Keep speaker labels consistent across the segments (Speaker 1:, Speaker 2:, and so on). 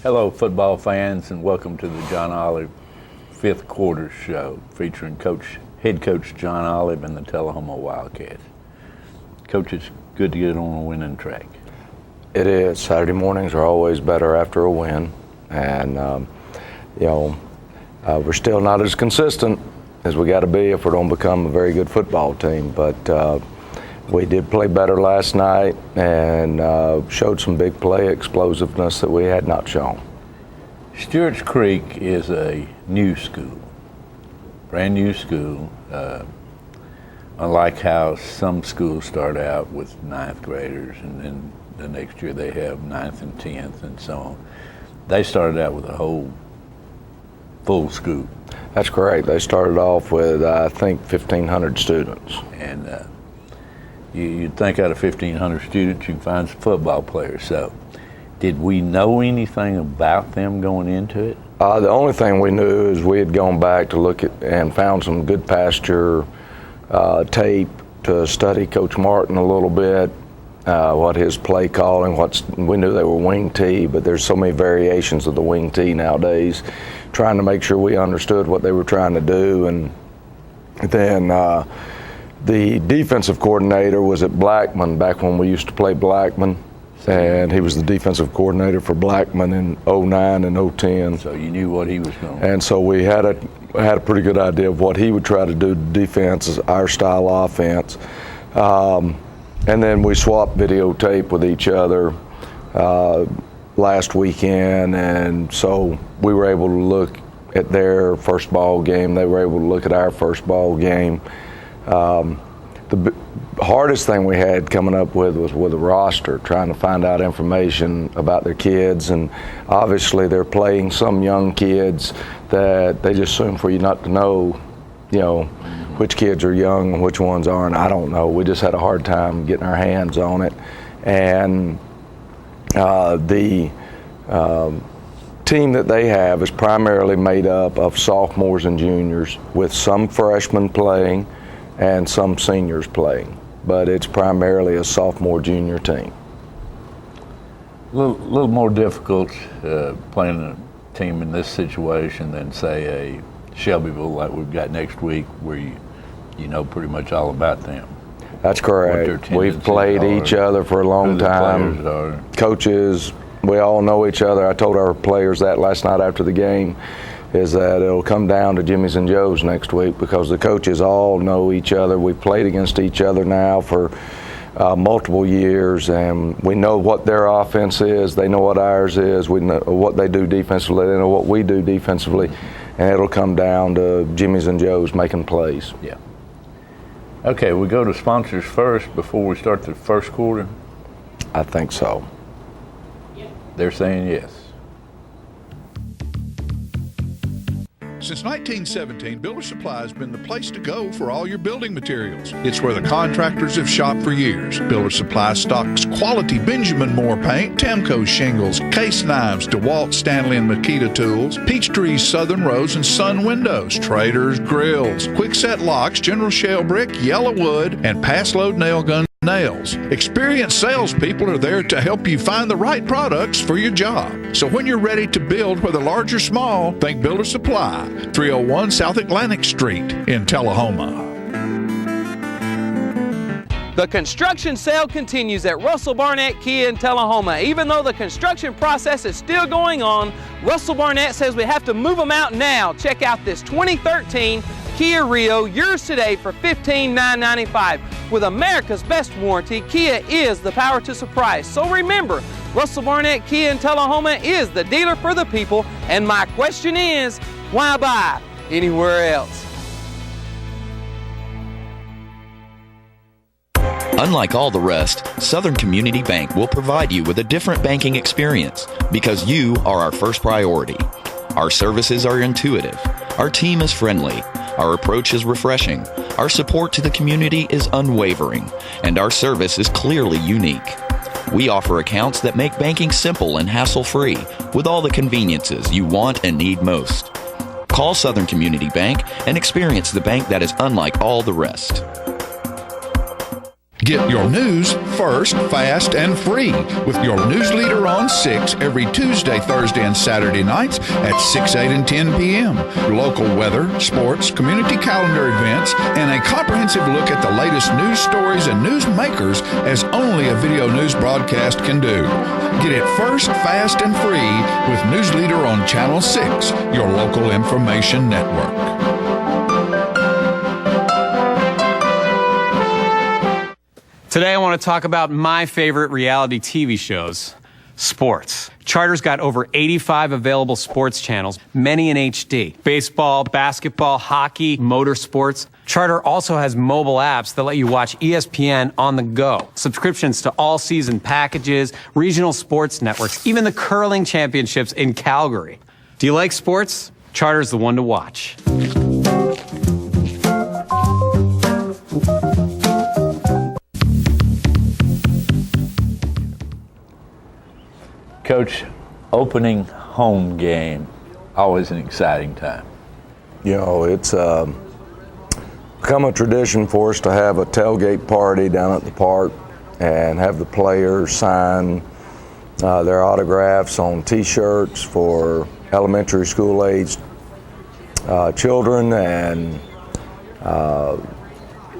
Speaker 1: Hello, football fans, and welcome to the John Olive Fifth Quarter Show, featuring head coach John Olive and the Tullahoma Wildcats. Coach, it's good to get on a winning track.
Speaker 2: It is. Saturday mornings are always better after a win, and we're still not as consistent as we got to be if we're going to become a very good football team. But we did play better last night and showed some big play explosiveness that we had not shown.
Speaker 1: Stewart's Creek is a new school, brand new school. Unlike how some schools start out with ninth graders and then the next year they have ninth and 10th and so on. They started out with a whole full school.
Speaker 2: That's correct. They started off with, I think, 1,500 students.
Speaker 1: And you'd think out of 1,500 students you can find some football players. So did we know anything about them going into it?
Speaker 2: The only thing we knew is we had gone back to look at and found some good pasture tape to study Coach Martin a little bit, what his play calling, we knew they were wing tee, but there's so many variations of the wing tee nowadays, trying to make sure we understood what they were trying to do. And then the defensive coordinator was at Blackman back when we used to play Blackman, and he was the defensive coordinator for Blackman in 09 and 010.
Speaker 1: So you knew what he was going to do.
Speaker 2: And so we had a pretty good idea of what he would try to do to defense, our style offense. And then we swapped videotape with each other last weekend, and so we were able to look at their first ball game. They were able to look at our first ball game. The hardest thing we had coming up with was with a roster, trying to find out information about their kids, and obviously they're playing some young kids that they just assume for you not to know, which kids are young and which ones aren't. I don't know. We just had a hard time getting our hands on it. And the team that they have is primarily made up of sophomores and juniors, with some freshmen playing and some seniors playing, but it's primarily a sophomore-junior team.
Speaker 1: A little more difficult playing a team in this situation than, say, a Shelbyville like we've got next week, where you know pretty much all about them.
Speaker 2: That's correct. We've played each other for a long time. Coaches, we all know each other. I told our players that last night after the game, is that it'll come down to Jimmy's and Joe's next week, because the coaches all know each other. We've played against each other now for multiple years, and we know what their offense is. They know what ours is. We know what they do defensively. They know what we do defensively, and it'll come down to Jimmy's and Joe's making plays.
Speaker 1: Yeah. Okay, we go to sponsors first before we start the first quarter.
Speaker 2: I think so.
Speaker 1: They're saying yes.
Speaker 3: Since 1917, Builder Supply has been the place to go for all your building materials. It's where the contractors have shopped for years. Builder Supply stocks quality Benjamin Moore paint, Temco shingles, case knives, DeWalt, Stanley, and Makita tools, Peachtree's Southern Rose and Sun windows, Trader's grills, Quickset locks, General Shale brick, Yellow wood, and Pass Load nail gun nails. Experienced salespeople are there to help you find the right products for your job. So when you're ready to build, whether large or small, think Builder Supply, 301 South Atlantic Street in Tullahoma.
Speaker 4: The construction sale continues at Russell Barnett Kia in Tullahoma. Even though the construction process is still going on, Russell Barnett says we have to move them out now. Check out this 2013 Kia Rio, yours today for $15,995. With America's best warranty, Kia is the power to surprise. So remember, Russell Barnett Kia in Tullahoma is the dealer for the people. And my question is, why buy anywhere else?
Speaker 5: Unlike all the rest, Southern Community Bank will provide you with a different banking experience because you are our first priority. Our services are intuitive. Our team is friendly. Our approach is refreshing. Our support to the community is unwavering. And our service is clearly unique. We offer accounts that make banking simple and hassle-free with all the conveniences you want and need most. Call Southern Community Bank and experience the bank that is unlike all the rest.
Speaker 3: Get your news first, fast, and free with your news leader on 6 every Tuesday, Thursday, and Saturday nights at 6, 8, and 10 p.m. Local weather, sports, community calendar events, and a comprehensive look at the latest news stories and news makers as only a video news broadcast can do. Get it first, fast, and free with News Leader on Channel 6, your local information network.
Speaker 6: Today I want to talk about my favorite reality TV shows, sports. Charter's got over 85 available sports channels, many in HD. Baseball, basketball, hockey, motorsports. Charter also has mobile apps that let you watch ESPN on the go. Subscriptions to all season packages, regional sports networks, even the curling championships in Calgary. Do you like sports? Charter's the one to watch.
Speaker 1: Coach, opening home game, always an exciting time.
Speaker 2: You know, it's become a tradition for us to have a tailgate party down at the park and have the players sign their autographs on T-shirts for elementary school-aged children, and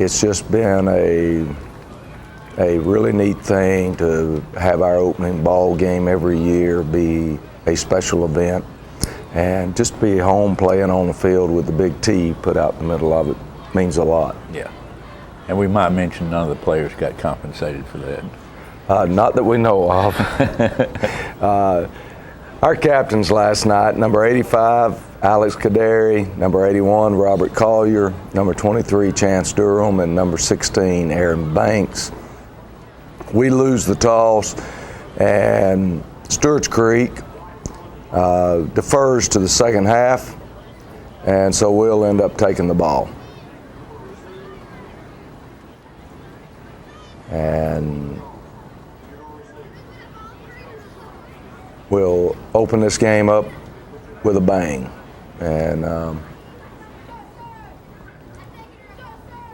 Speaker 2: it's just been a really neat thing to have our opening ball game every year be a special event, and just be home playing on the field with the big T put out in the middle of it means a lot.
Speaker 1: Yeah. And we might mention none of the players got compensated for that.
Speaker 2: Not that we know of. Our captains last night, number 85, Alex Kaderi, number 81, Robert Collier, number 23, Chance Durham, and number 16, Aaron Banks. We lose the toss, and Stewart's Creek defers to the second half, and so we'll end up taking the ball. And we'll open this game up with a bang. And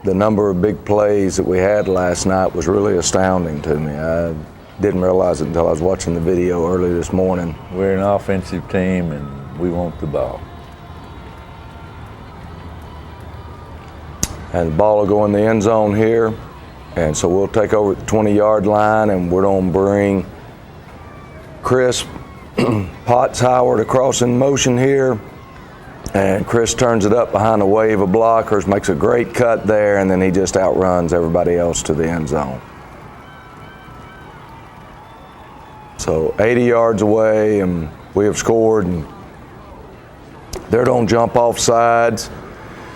Speaker 2: the number of big plays that we had last night was really astounding to me. I didn't realize it until I was watching the video early this morning.
Speaker 1: We're an offensive team, and we want the ball.
Speaker 2: And the ball will go in the end zone here. And so we'll take over at the 20-yard line, and we're going to bring Chris Potts Howard across in motion here. And Chris turns it up behind a wave of blockers, makes a great cut there, and then he just outruns everybody else to the end zone. So 80 yards away, and we have scored, and they're going to jump off sides.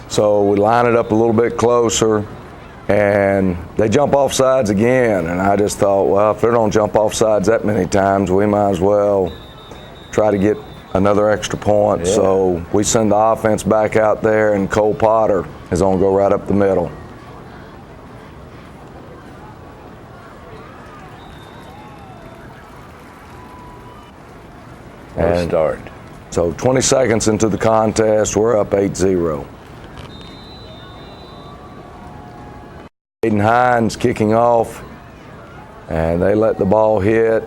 Speaker 2: So we line it up a little bit closer, and they jump off sides again. And I just thought, well, if they don't jump off sides that many times, we might as well try to get another extra point. Yeah. So we send the offense back out there, and Cole Potter is going to go right up the middle.
Speaker 1: What a start.
Speaker 2: So 20 seconds into the contest, we're up 8-0. Aiden Hines kicking off, and they let the ball hit.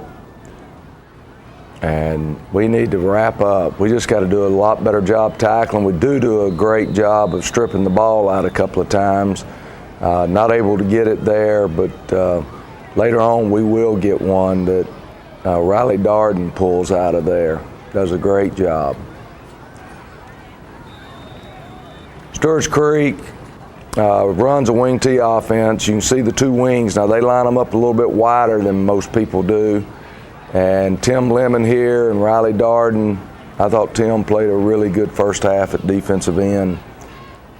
Speaker 2: And we need to wrap up. We just got to do a lot better job tackling. We do a great job of stripping the ball out a couple of times. Not able to get it there, but later on we will get one that Riley Darden pulls out of there. Does a great job. Stewart's Creek runs a wing T offense. You can see the two wings. Now they line them up a little bit wider than most people do. And Tim Lemon here and Riley Darden, I thought Tim played a really good first half at defensive end.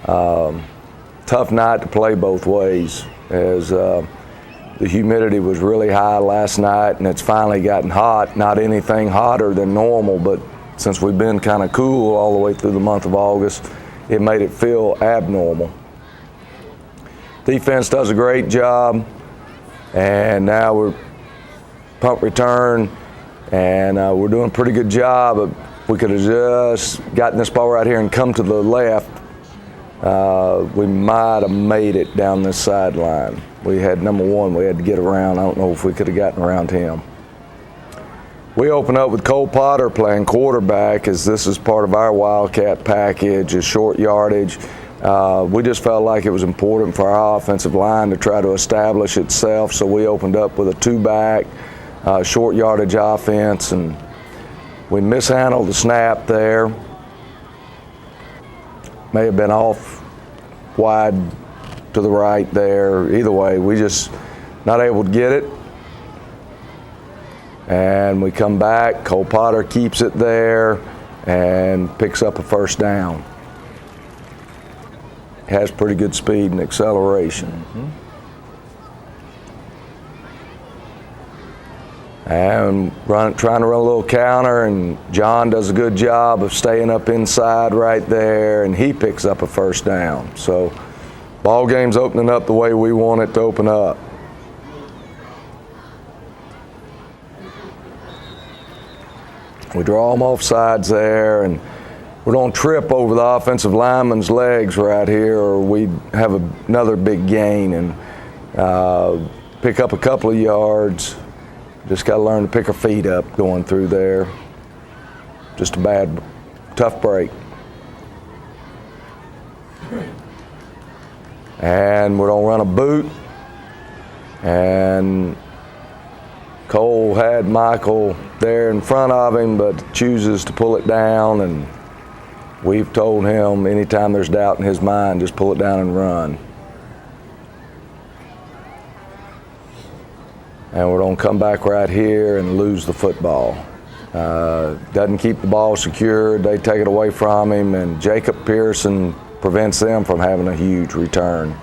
Speaker 2: Tough night to play both ways, as the humidity was really high last night, and it's finally gotten hot. Not anything hotter than normal, but since we've been kind of cool all the way through the month of August, it made it feel abnormal. Defense does a great job, and now we're punt return, and we're doing a pretty good job. We could have just gotten this ball right here and come to the left we might have made it down this sideline. We had number one, we had to get around. I don't know if we could have gotten around him. We open up with Cole Potter playing quarterback, as this is part of our Wildcat package, is short yardage. We just felt like it was important for our offensive line to try to establish itself, so we opened up with a two-back, short yardage offense, and we mishandled the snap there. May have been off wide to the right there. Either way, we just not able to get it. And we come back, Cole Potter keeps it there and picks up a first down. Has pretty good speed and acceleration. And trying to run a little counter, and John does a good job of staying up inside right there, and he picks up a first down. So ball game's opening up the way we want it to open up. We draw them off sides there, and we don't trip over the offensive lineman's legs right here, or we'd have another big gain and pick up a couple of yards. Just got to learn to pick our feet up going through there. Just a tough break. And we're going to run a boot. And Cole had Michael there in front of him, but chooses to pull it down, and we've told him anytime there's doubt in his mind, just pull it down and run. And we're going to come back right here and lose the football. Doesn't keep the ball secured. They take it away from him, and Jacob Pearson prevents them from having a huge return.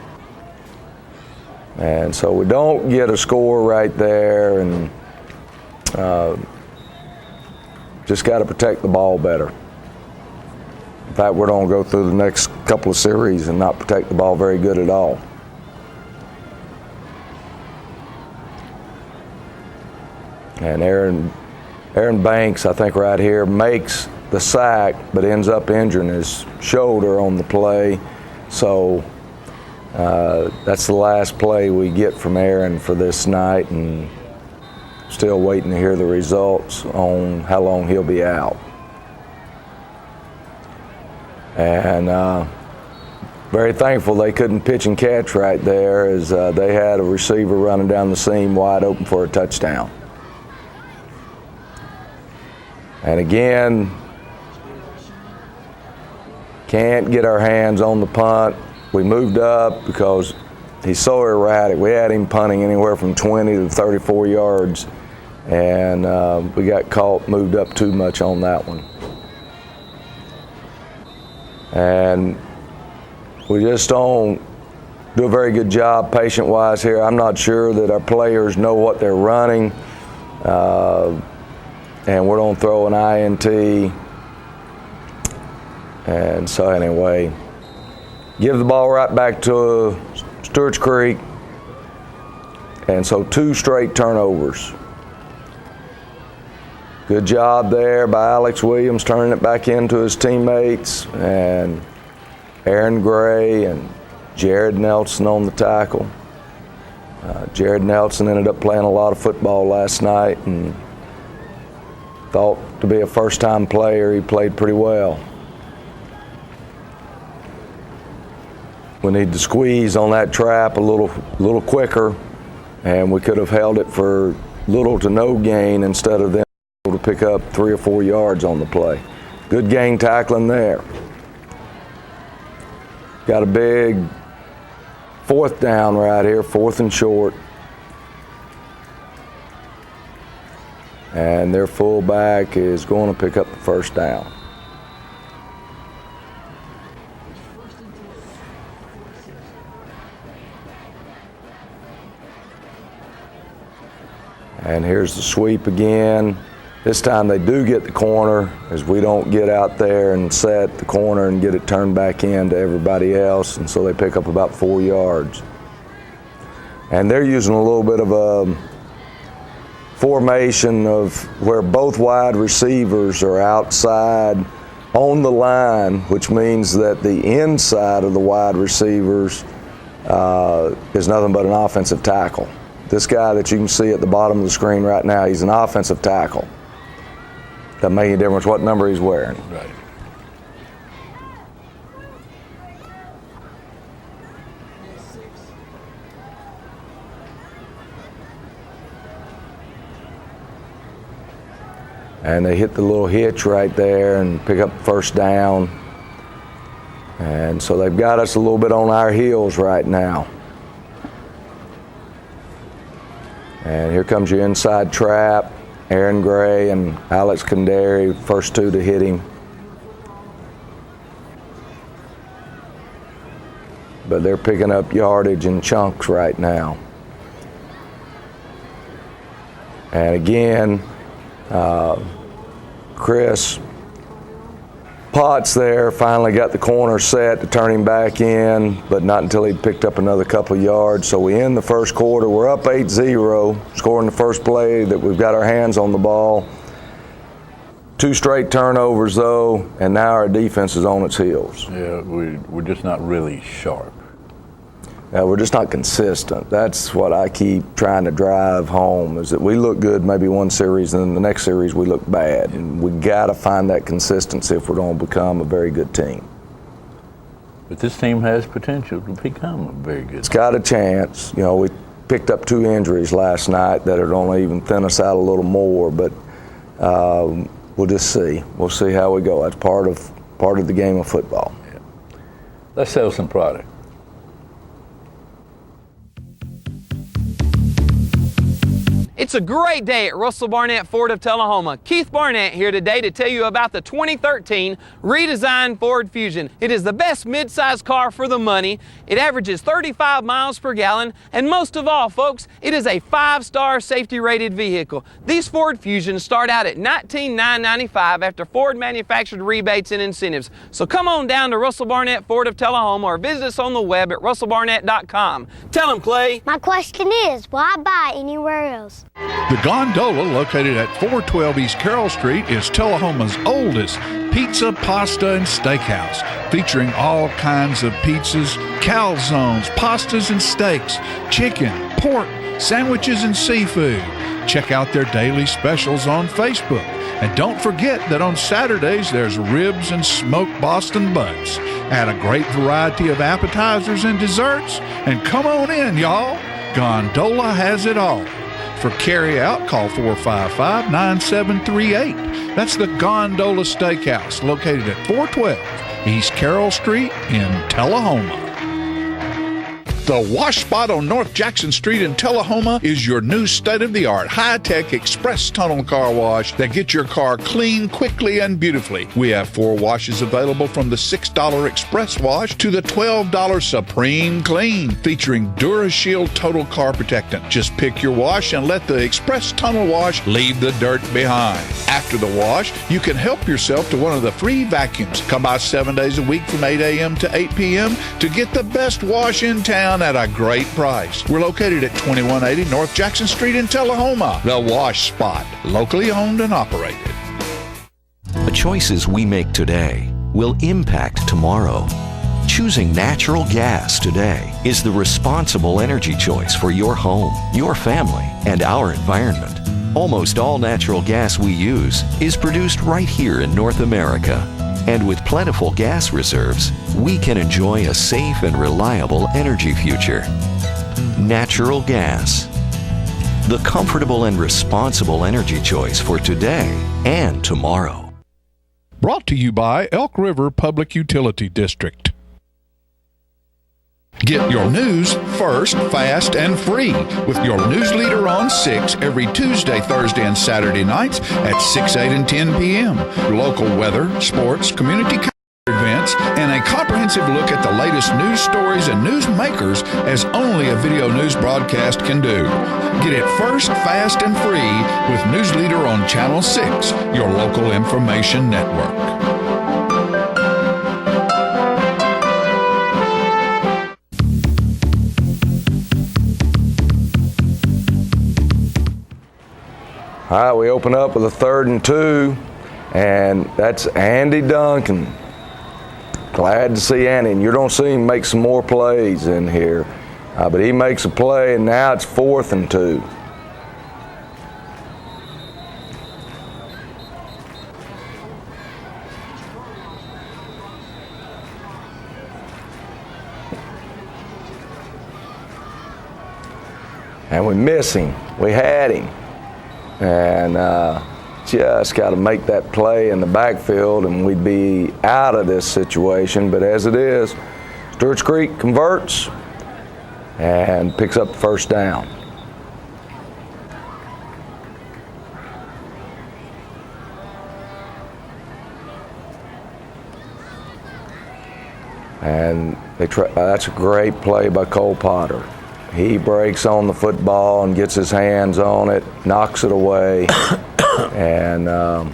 Speaker 2: And so we don't get a score right there, and just got to protect the ball better. In fact, we're going to go through the next couple of series and not protect the ball very good at all. And Aaron Banks, I think right here, makes the sack, but ends up injuring his shoulder on the play. So that's the last play we get from Aaron for this night, and still waiting to hear the results on how long he'll be out. And very thankful they couldn't pitch and catch right there, as they had a receiver running down the seam wide open for a touchdown. And again, can't get our hands on the punt. We moved up because he's so erratic. We had him punting anywhere from 20 to 34 yards, and we got caught, moved up too much on that one. And we just don't do a very good job patient-wise here. I'm not sure that our players know what they're running. And we're going to throw an INT. And so anyway, give the ball right back to Stewart's Creek. And so 2 straight turnovers. Good job there by Alex Williams turning it back into his teammates, and Aaron Gray and Jared Nelson on the tackle. Jared Nelson ended up playing a lot of football last night, and thought to be a first-time player, he played pretty well. We need to squeeze on that trap a little quicker, and we could have held it for little to no gain instead of them able to pick up 3 or 4 yards on the play. Good gang tackling there. Got a big 4th down right here, 4th and short. And their fullback is going to pick up the first down. And here's the sweep again. This time they do get the corner, as we don't get out there and set the corner and get it turned back in to everybody else, and so they pick up about 4 yards. And they're using a little bit of a formation of where both wide receivers are outside on the line, which means that the inside of the wide receivers is nothing but an offensive tackle. This guy that you can see at the bottom of the screen right now, he's an offensive tackle. Doesn't make any difference what number he's wearing.
Speaker 1: Right.
Speaker 2: And they hit the little hitch right there and pick up first down. And so they've got us a little bit on our heels right now. And here comes your inside trap. Aaron Gray and Alex Kandari, first two to hit him. But they're picking up yardage in chunks right now. And again, Chris Potts there finally got the corner set to turn him back in, but not until he picked up another couple of yards. So we end the first quarter. We're up 8-0, scoring the first play that we've got our hands on the ball. 2 straight turnovers, though, and now our defense is on its heels.
Speaker 1: Yeah, we're just not really sharp.
Speaker 2: We're just not consistent. That's what I keep trying to drive home, is that we look good maybe one series, and then the next series we look bad. And we got to find that consistency if we're going to become a very good team.
Speaker 1: But this team has potential to become a very good
Speaker 2: It's got a chance. You know, we picked up 2 injuries last night that are going to even thin us out a little more, but we'll just see. We'll see how we go. That's part of the game of football.
Speaker 1: Yeah. Let's sell some product.
Speaker 4: It's a great day at Russell Barnett Ford of Tullahoma. Keith Barnett here today to tell you about the 2013 redesigned Ford Fusion. It is the best midsize car for the money. It averages 35 miles per gallon, and most of all, folks, it is a 5-star safety rated vehicle. These Ford Fusions start out at $19,995 after Ford manufactured rebates and incentives. So come on down to Russell Barnett Ford of Tullahoma or visit us on the web at russellbarnett.com. Tell them, Clay.
Speaker 7: My question is, will I buy anywhere else?
Speaker 3: The Gondola, located at 412 East Carroll Street, is Tullahoma's oldest pizza, pasta, and steakhouse, featuring all kinds of pizzas, calzones, pastas and steaks, chicken, pork, sandwiches, and seafood. Check out their daily specials on Facebook. And don't forget that on Saturdays there's ribs and smoked Boston butts. Add a great variety of appetizers and desserts, and come on in, y'all. Gondola has it all. For carry-out, call 455-9738. That's the Gondola Steakhouse, located at 412 East Carroll Street in Tullahoma. The Wash Spot on North Jackson Street in Tullahoma is your new state-of-the-art, high-tech express tunnel car wash that gets your car clean quickly and beautifully. We have 4 washes available, from the $6 express wash to the $12 Supreme Clean, featuring DuraShield Total Car Protectant. Just pick your wash and let the express tunnel wash leave the dirt behind. After the wash, you can help yourself to one of the free vacuums. Come by 7 days a week from 8 a.m. to 8 p.m. to get the best wash in town at a great price. We're located at 2180 North Jackson Street in Tullahoma. The Wash Spot, locally owned and operated.
Speaker 8: The choices we make today will impact tomorrow. Choosing natural gas today is the responsible energy choice for your home, your family, and our environment. Almost all natural gas we use is produced right here in North America. And with plentiful gas reserves, we can enjoy a safe and reliable energy future. Natural gas. The comfortable and responsible energy choice for today and tomorrow.
Speaker 3: Brought to you by Elk River Public Utility District. Get your news first, fast, and free with your news leader on 6 every Tuesday, Thursday, and Saturday nights at 6, 8, and 10 p.m. Local weather, sports, community events, and a comprehensive look at the latest news stories and news makers as only a video news broadcast can do. Get it first, fast, and free with News Leader on Channel 6, your local information network.
Speaker 2: All right, we open up with a 3rd and 2. And that's Andy Duncan. Glad to see Andy. And you don't see him make some more plays in here. But he makes a play, and now it's 4th and 2. And we miss him. We had him. And just got to make that play in the backfield, and we'd be out of this situation. But as it is, Stewart's Creek converts and picks up the first down. And that's a great play by Cole Potter. He breaks on the football and gets his hands on it, knocks it away. And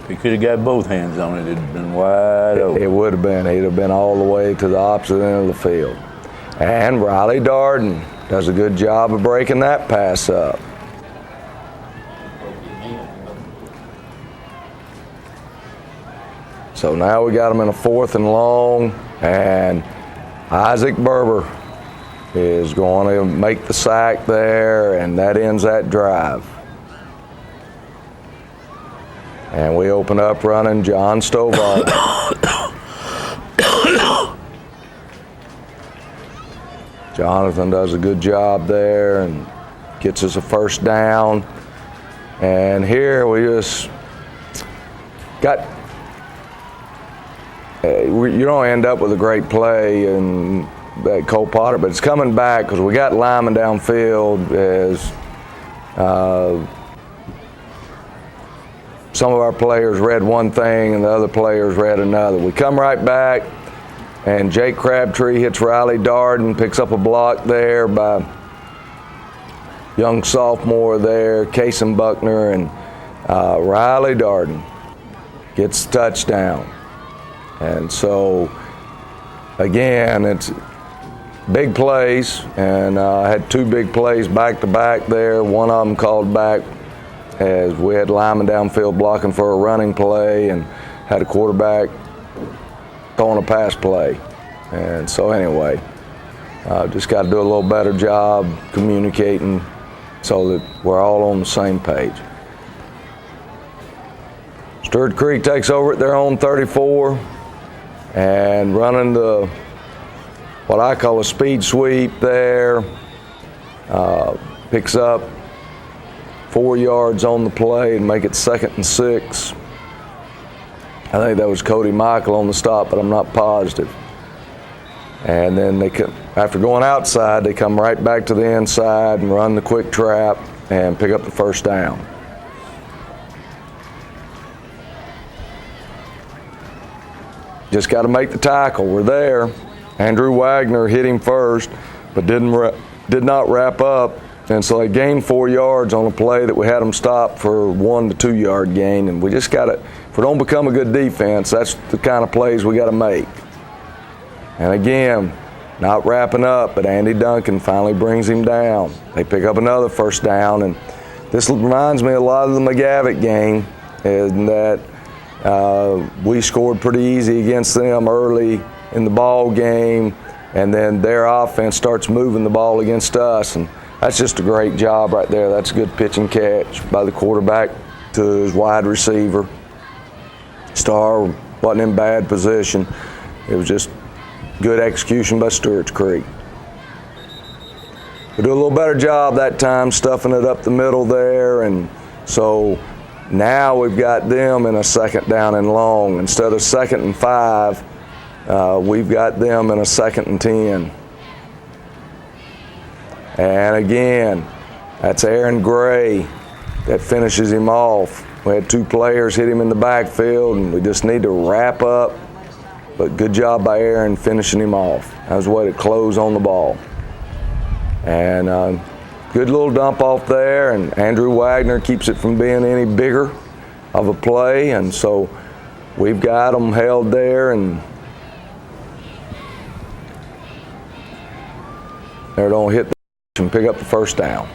Speaker 1: he could have got both hands on it. It'd have been wide open.
Speaker 2: It would have been. He'd have been all the way to the opposite end of the field. And Riley Darden does a good job of breaking that pass up. So now we got him in a 4th and long, and Isaac Berber is going to make the sack there, and that ends that drive. And we open up running John Stovall. Jonathan does a good job there and gets us a first down. And here we just got, you don't end up with a great play and that Cole Potter, but it's coming back because we got Lyman downfield as some of our players read one thing and the other players read another. We come right back, and Jake Crabtree hits Riley Darden, picks up a block there by young sophomore there, Kason Buckner, and Riley Darden gets the touchdown. And so, again, it's big plays, and I had 2 big plays back to back there. One of them called back as we had Lyman downfield blocking for a running play and had a quarterback throwing a pass play. And so anyway, just got to do a little better job communicating so that we're all on the same page. Stewart Creek takes over at their own 34 and running the what I call a speed sweep there. Picks up 4 yards on the play and make it 2nd and 6. I think that was Cody Michael on the stop, but I'm not positive. And then after going outside, they come right back to the inside and run the quick trap and pick up the first down. Just got to make the tackle. We're there. Andrew Wagner hit him first, but did not wrap up. And so they gained 4 yards on a play that we had them stop for 1 to 2 yard gain. And we just got to, if we don't become a good defense, that's the kind of plays we got to make. And again, not wrapping up, but Andy Duncan finally brings him down. They pick up another first down, and this reminds me a lot of the McGavick game, in that we scored pretty easy against them early in the ball game, and then their offense starts moving the ball against us, and that's just a great job right there. That's a good pitch and catch by the quarterback to his wide receiver. Starr wasn't in bad position. It was just good execution by Stewart's Creek. We do a little better job that time stuffing it up the middle there, and so now we've got them in a 2nd down and long. Instead of 2nd and 5, we've got them in a 2nd and 10. And again, that's Aaron Gray that finishes him off. We had 2 players hit him in the backfield, and we just need to wrap up. But good job by Aaron finishing him off. That was a way to close on the ball. And good little dump off there, and Andrew Wagner keeps it from being any bigger of a play. And so we've got them held there, and they don't hit and pick up the first down.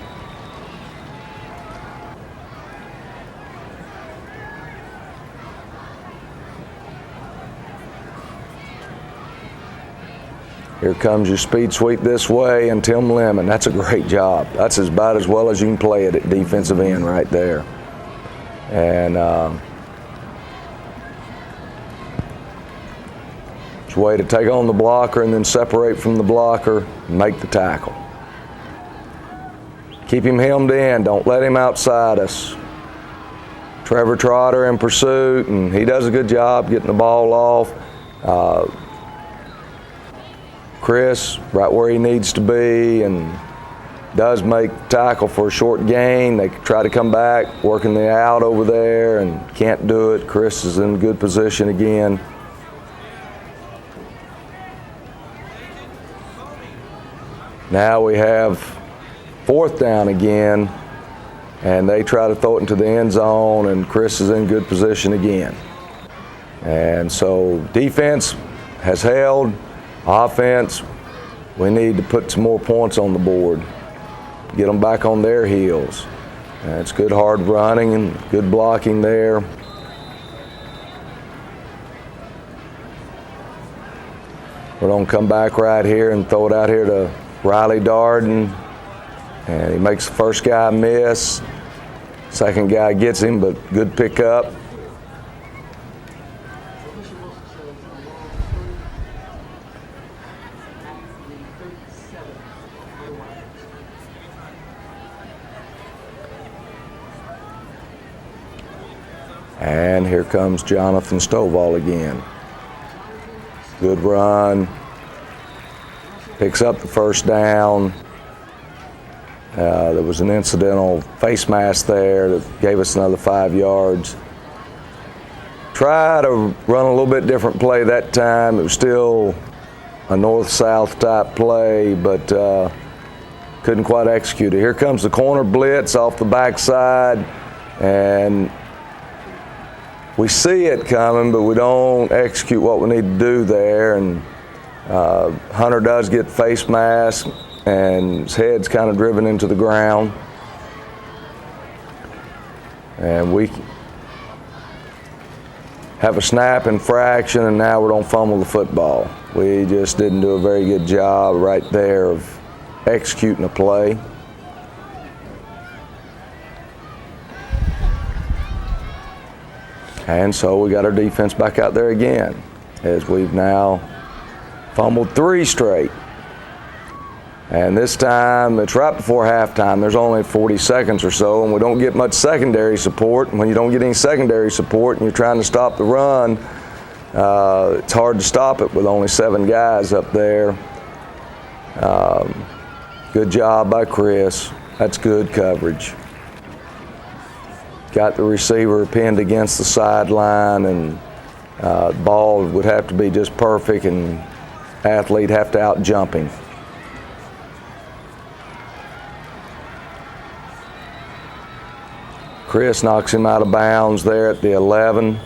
Speaker 2: Here comes your speed sweep this way, and Tim Lemon. That's a great job. That's about as well as you can play it at defensive end right there. And it's a way to take on the blocker and then separate from the blocker and make the tackle. Keep him hemmed in. Don't let him outside us. Trevor Trotter in pursuit, and he does a good job getting the ball off. Chris right where he needs to be and does make tackle for a short gain. They try to come back, working the out over there, and can't do it. Chris is in good position again. Now we have 4th down again, and they try to throw it into the end zone, and Chris is in good position again. And so defense has held. Offense, we need to put some more points on the board, get them back on their heels. And it's good hard running and good blocking there. We're going to come back right here and throw it out here to Riley Darden, and he makes the first guy miss. Second guy gets him, but good pickup. And here comes Jonathan Stovall again. Good run. Picks up the first down. There was an incidental face mask there that gave us another 5 yards. Try to run a little bit different play that time. It was still a north-south type play, but couldn't quite execute it. Here comes the corner blitz off the backside, and we see it coming, but we don't execute what we need to do there. And Hunter does get face mask, and his head's kind of driven into the ground. And we have a snap infraction, and now we're going to fumble the football. We just didn't do a very good job right there of executing a play. And so we got our defense back out there again, as we've now fumbled 3 straight. And this time, it's right before halftime. There's only 40 seconds or so, and we don't get much secondary support. And when you don't get any secondary support and you're trying to stop the run, it's hard to stop it with only 7 guys up there. Good job by Chris. That's good coverage. Got the receiver pinned against the sideline, and the ball would have to be just perfect, and athlete have to out-jump him. Chris knocks him out of bounds there at the 11.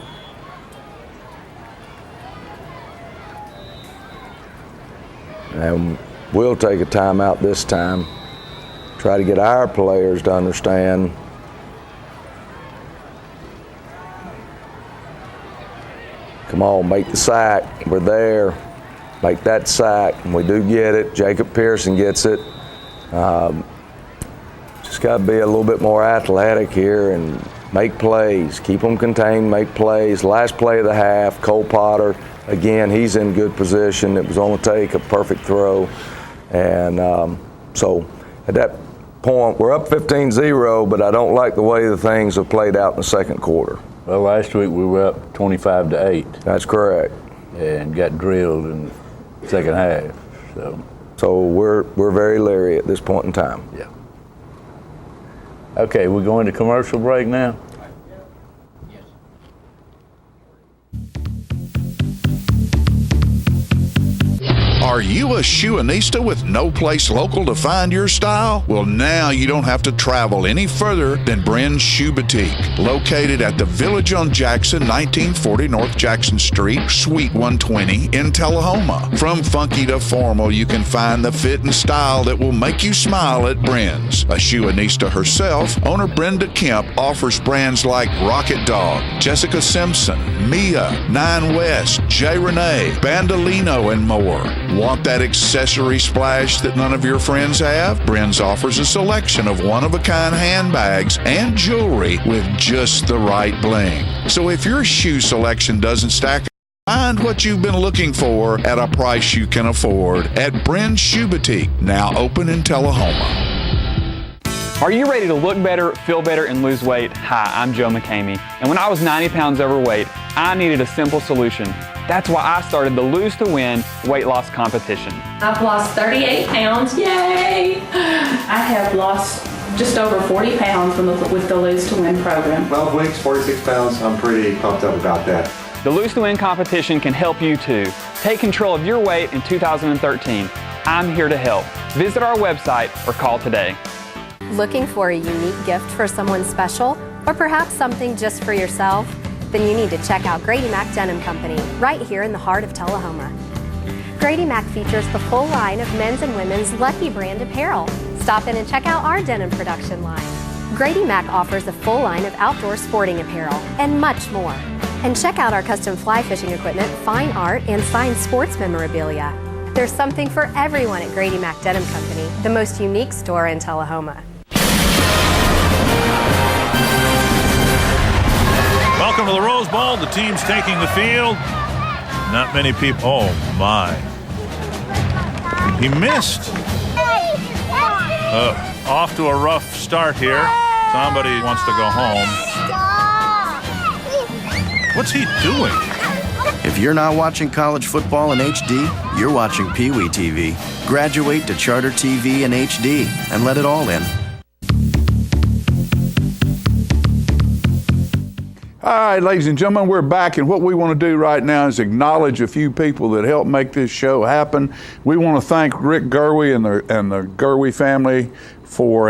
Speaker 2: And we'll take a timeout this time. Try to get our players to understand come on, make the sack. We're there. Make that sack. And we do get it. Jacob Pearson gets it. Just got to be a little bit more athletic here and make plays. Keep them contained, make plays. Last play of the half, Cole Potter. Again, he's in good position. It was on the take, a perfect throw. And so at that point, we're up 15-0, but I don't like the way the things have played out in the second quarter.
Speaker 1: Well, last week we were up 25-8.
Speaker 2: That's correct.
Speaker 1: And got drilled in the second half.
Speaker 2: So we're very leery at this point in time.
Speaker 1: Yeah. Okay, we're going to commercial break now.
Speaker 3: Are you a shoeanista with no place local to find your style? Well, now you don't have to travel any further than Bren's Shoe Boutique, located at the Village on Jackson, 1940 North Jackson Street, Suite 120 in Tullahoma. From funky to formal, you can find the fit and style that will make you smile at Bren's. A shoeanista herself, owner Brenda Kemp offers brands like Rocket Dog, Jessica Simpson, Mia, Nine West, J. Renee, Bandolino, and more. Want that accessory splash that none of your friends have? Bryn's offers a selection of one-of-a-kind handbags and jewelry with just the right bling. So if your shoe selection doesn't stack, find what you've been looking for at a price you can afford at Bryn's Shoe Boutique, now open in Tullahoma.
Speaker 9: Are you ready to look better, feel better, and lose weight? Hi, I'm Joe McCamey, and when I was 90 pounds overweight, I needed a simple solution. That's why I started the Lose to Win weight loss competition.
Speaker 10: I've lost 38 pounds, yay! I have lost just over 40 pounds with the Lose to Win program.
Speaker 11: 12 weeks, 46 pounds, I'm pretty pumped up about that.
Speaker 9: The Lose to Win competition can help you too. Take control of your weight in 2013. I'm here to help. Visit our website or call today.
Speaker 12: Looking for a unique gift for someone special, or perhaps something just for yourself? Then you need to check out Grady Mac Denim Company, right here in the heart of Tullahoma. Grady Mac features the full line of men's and women's Lucky brand apparel. Stop in and check out our denim production line. Grady Mac offers a full line of outdoor sporting apparel and much more. And check out our custom fly fishing equipment, fine art, and signed sports memorabilia. There's something for everyone at Grady Mac Denim Company, the most unique store in Tullahoma.
Speaker 13: Welcome to the Rose Bowl. The team's taking the field. Not many people. Oh, my. He missed. Off to a rough start here. Somebody wants to go home. What's he doing?
Speaker 14: If you're not watching college football in HD, you're watching Pee Wee TV. Graduate to Charter TV in HD and let it all in.
Speaker 3: All right, ladies and gentlemen, we're back, and what we want to do right now is acknowledge a few people that helped make this show happen. We want to thank Rick Gerwe and the Gerwe family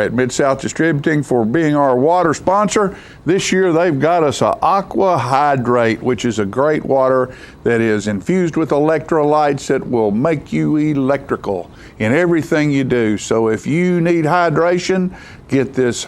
Speaker 3: at Mid-South Distributing for being our water sponsor. This year they've got us a Aqua Hydrate, which is a great water that is infused with electrolytes that will make you electrical in everything you do. So if you need hydration, get this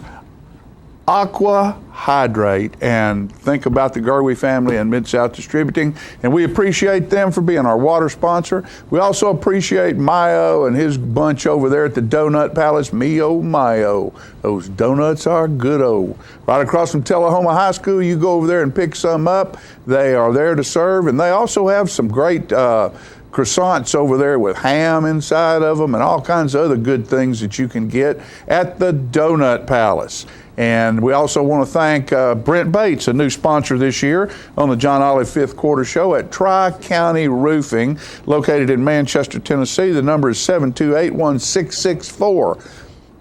Speaker 3: Aqua Hydrate and think about the Gerwe family and Mid-South Distributing, and we appreciate them for being our water sponsor. We also appreciate Mayo and his bunch over there at the Donut Palace. Mio Mayo, those donuts are good-o. Right across from Tullahoma High School, you go over there and pick some up. They are there to serve, and they also have some great croissants over there with ham inside of them and all kinds of other good things that you can get at the Donut Palace. And we also want to thank Brent Bates, a new sponsor this year on the John Olive Fifth Quarter Show at Tri-County Roofing, located in Manchester, Tennessee. The number is 728-1664.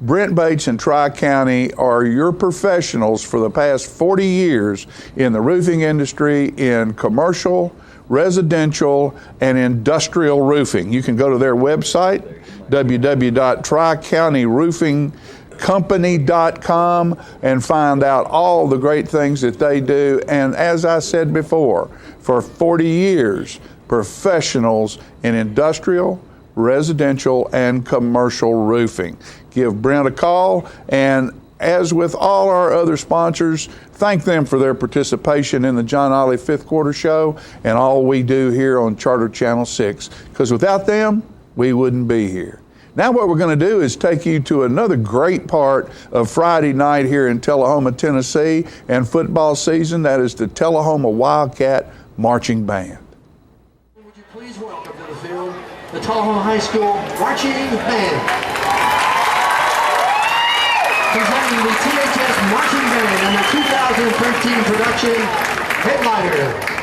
Speaker 3: Brent Bates and Tri-County are your professionals for the past 40 years in the roofing industry, in commercial, residential, and industrial roofing. You can go to their website, www.tricountyroofincompany.com, and find out all the great things that they do. And as I said before, for 40 years, professionals in industrial, residential, and commercial roofing. Give Brent a call, and as with all our other sponsors, thank them for their participation in the John Olive Fifth Quarter Show and all we do here on Charter Channel 6, because without them, we wouldn't be here. Now what we're going to do is take you to another great part of Friday night here in Tullahoma, Tennessee, and football season. That is the Tullahoma Wildcat Marching Band.
Speaker 15: Would you please welcome to the field the Tullahoma High School Marching Band. Presenting the THS Marching Band and the 2013 production, Headliner.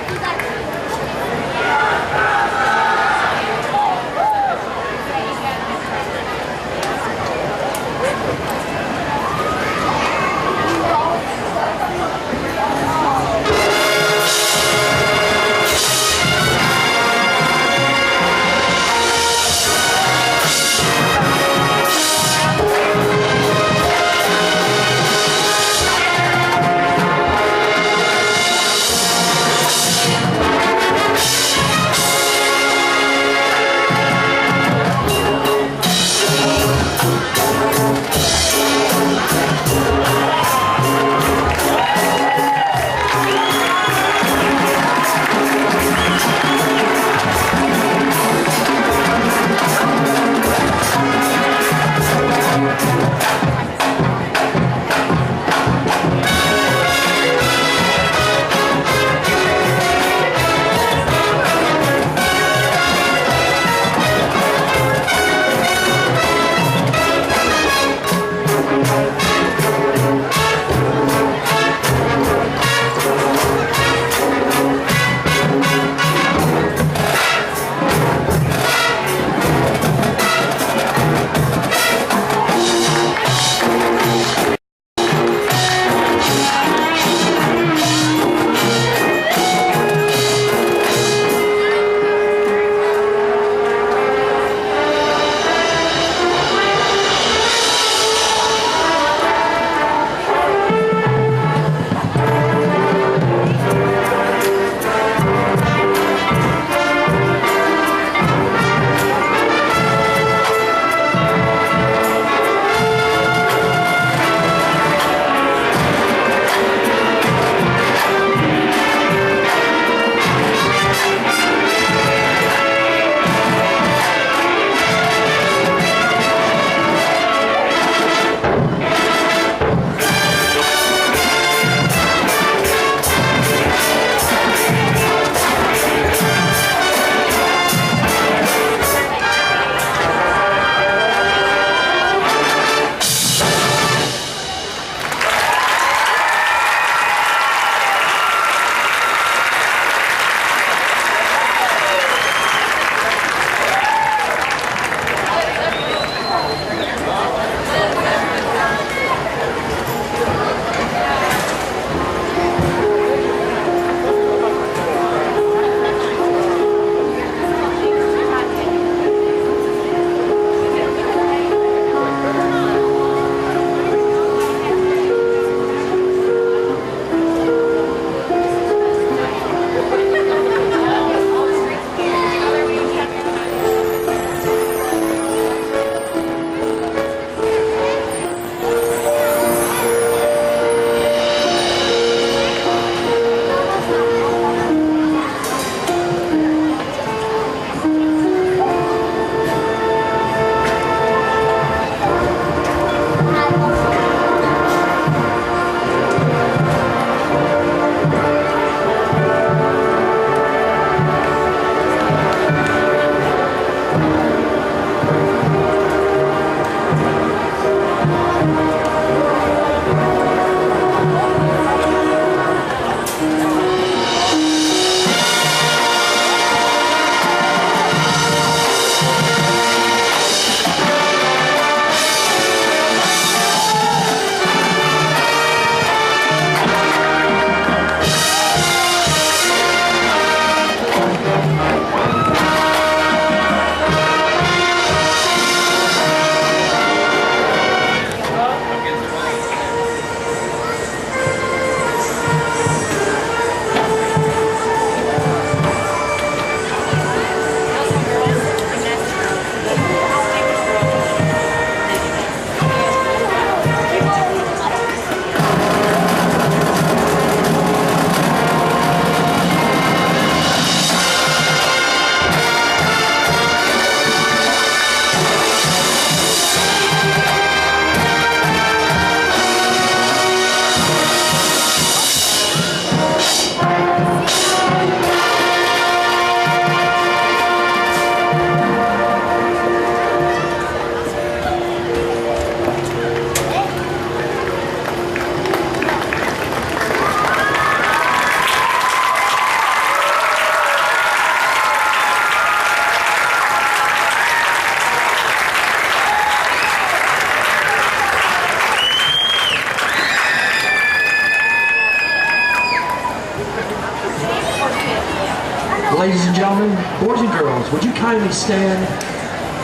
Speaker 15: gentlemen, boys and girls, would you kindly stand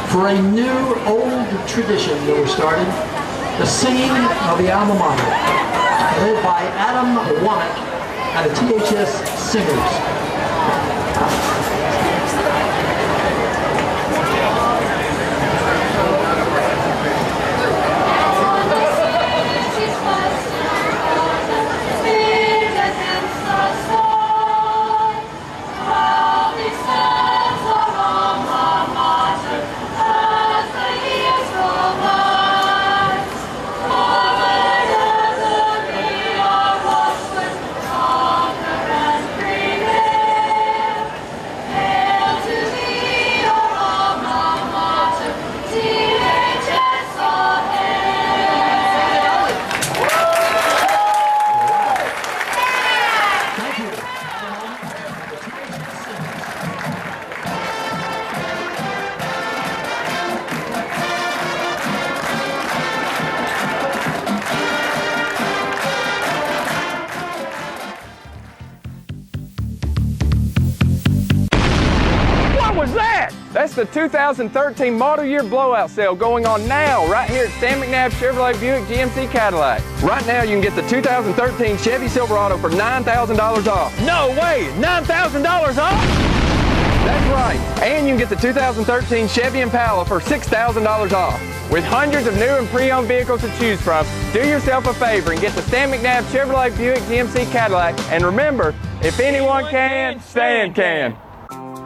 Speaker 15: for a new old tradition that we're starting, the singing of the alma mater, led by Adam Womack and the THS Singers.
Speaker 4: That's the 2013 model year blowout sale going on now right here at Stan McNabb Chevrolet Buick GMC Cadillac. Right now you can get the 2013 Chevy Silverado for $9,000 off. No way, $9,000 off? That's right. And you can get the 2013 Chevy Impala for $6,000 off. With hundreds of new and pre-owned vehicles to choose from, do yourself a favor and get the Stan McNabb Chevrolet Buick GMC Cadillac. And remember, if anyone can, Stan can.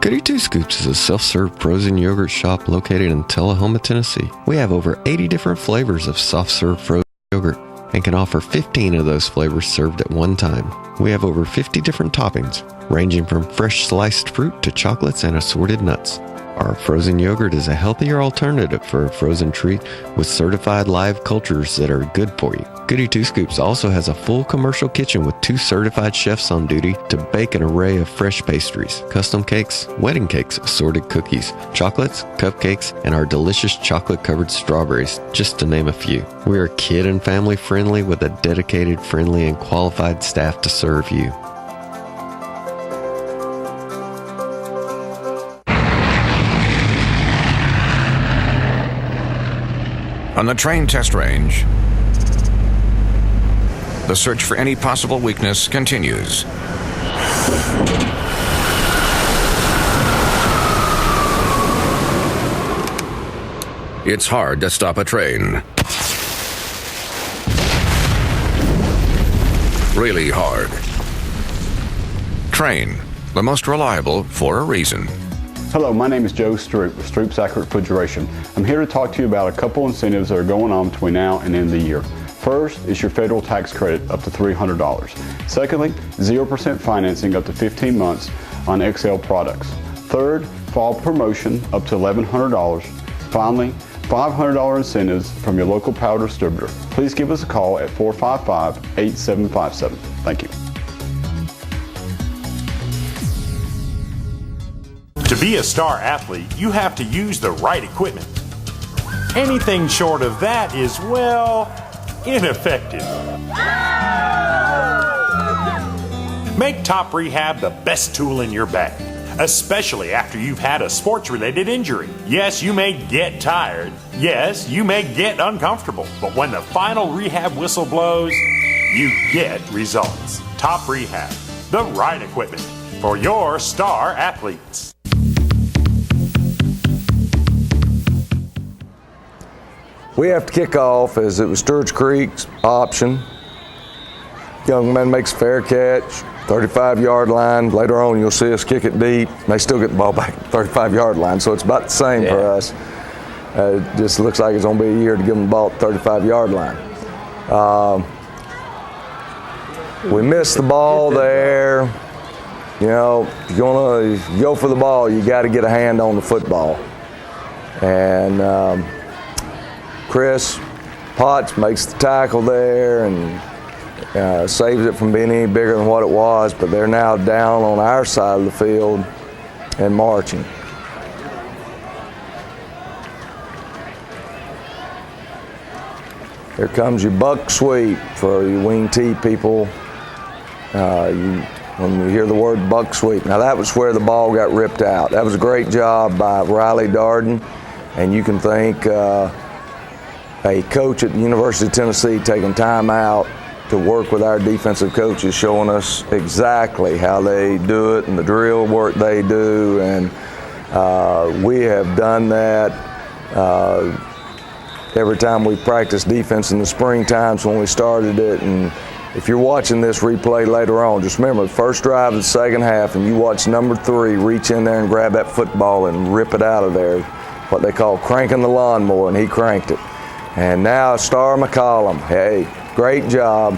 Speaker 16: Goody Two Scoops is a self-serve frozen yogurt shop located in Tullahoma, Tennessee. We have over 80 different flavors of soft-serve frozen yogurt and can offer 15 of those flavors served at one time. We have over 50 different toppings, ranging from fresh sliced fruit to chocolates and assorted nuts. Our frozen yogurt is a healthier alternative for a frozen treat with certified live cultures that are good for you. Goody Two Scoops also has a full commercial kitchen with 2 certified chefs on duty to bake an array of fresh pastries, custom cakes, wedding cakes, assorted cookies, chocolates, cupcakes, and our delicious chocolate-covered strawberries, just to name a few. We are kid and family friendly with a dedicated, friendly, and qualified staff to serve you.
Speaker 17: On the train test range, the search for any possible weakness continues. It's hard to stop a train. Really hard. Train, the most reliable for a reason.
Speaker 18: Hello, my name is Joe Stewart with Stroop's Accurate Refrigeration. I'm here to talk to you about a couple incentives that are going on between now and the end of the year. First is your federal tax credit up to $300. Secondly, 0% financing up to 15 months on XL products. Third, fall promotion up to $1,100. Finally, $500 incentives from your local power distributor. Please give us a call at 455-8757. Thank you.
Speaker 19: To be a star athlete, you have to use the right equipment. Anything short of that is, well, ineffective. Make Top Rehab the best tool in your bag, especially after you've had a sports-related injury. Yes, you may get tired. Yes, you may get uncomfortable. But when the final rehab whistle blows, you get results. Top Rehab, the right equipment for your star athletes.
Speaker 2: We have to kick off as it was Sturge Creek's option. Young man makes a fair catch, 35-yard line. Later on, you'll see us kick it deep. They still get the ball back at the 35-yard line, so it's about the same for us. It just looks like it's going to be a year to give them the ball at the 35-yard line. We missed the ball there. You know, if you're going to go for the ball, you got to get a hand on the football. And Chris Potts makes the tackle there and saves it from being any bigger than what it was, but they're now down on our side of the field and marching. Here comes your buck sweep for you wing T people. You when you hear the word buck sweep. Now that was where the ball got ripped out. That was a great job by Riley Darden, and you can thank a coach at the University of Tennessee taking time out to work with our defensive coaches, showing us exactly how they do it and the drill work they do, and we have done that every time we practice defense in the spring times when we started it. And if you're watching this replay later on, just remember, first drive of the second half, and you watch number 3 reach in there and grab that football and rip it out of there, what they call cranking the lawnmower, and he cranked it. And now Star McCollum, hey, great job.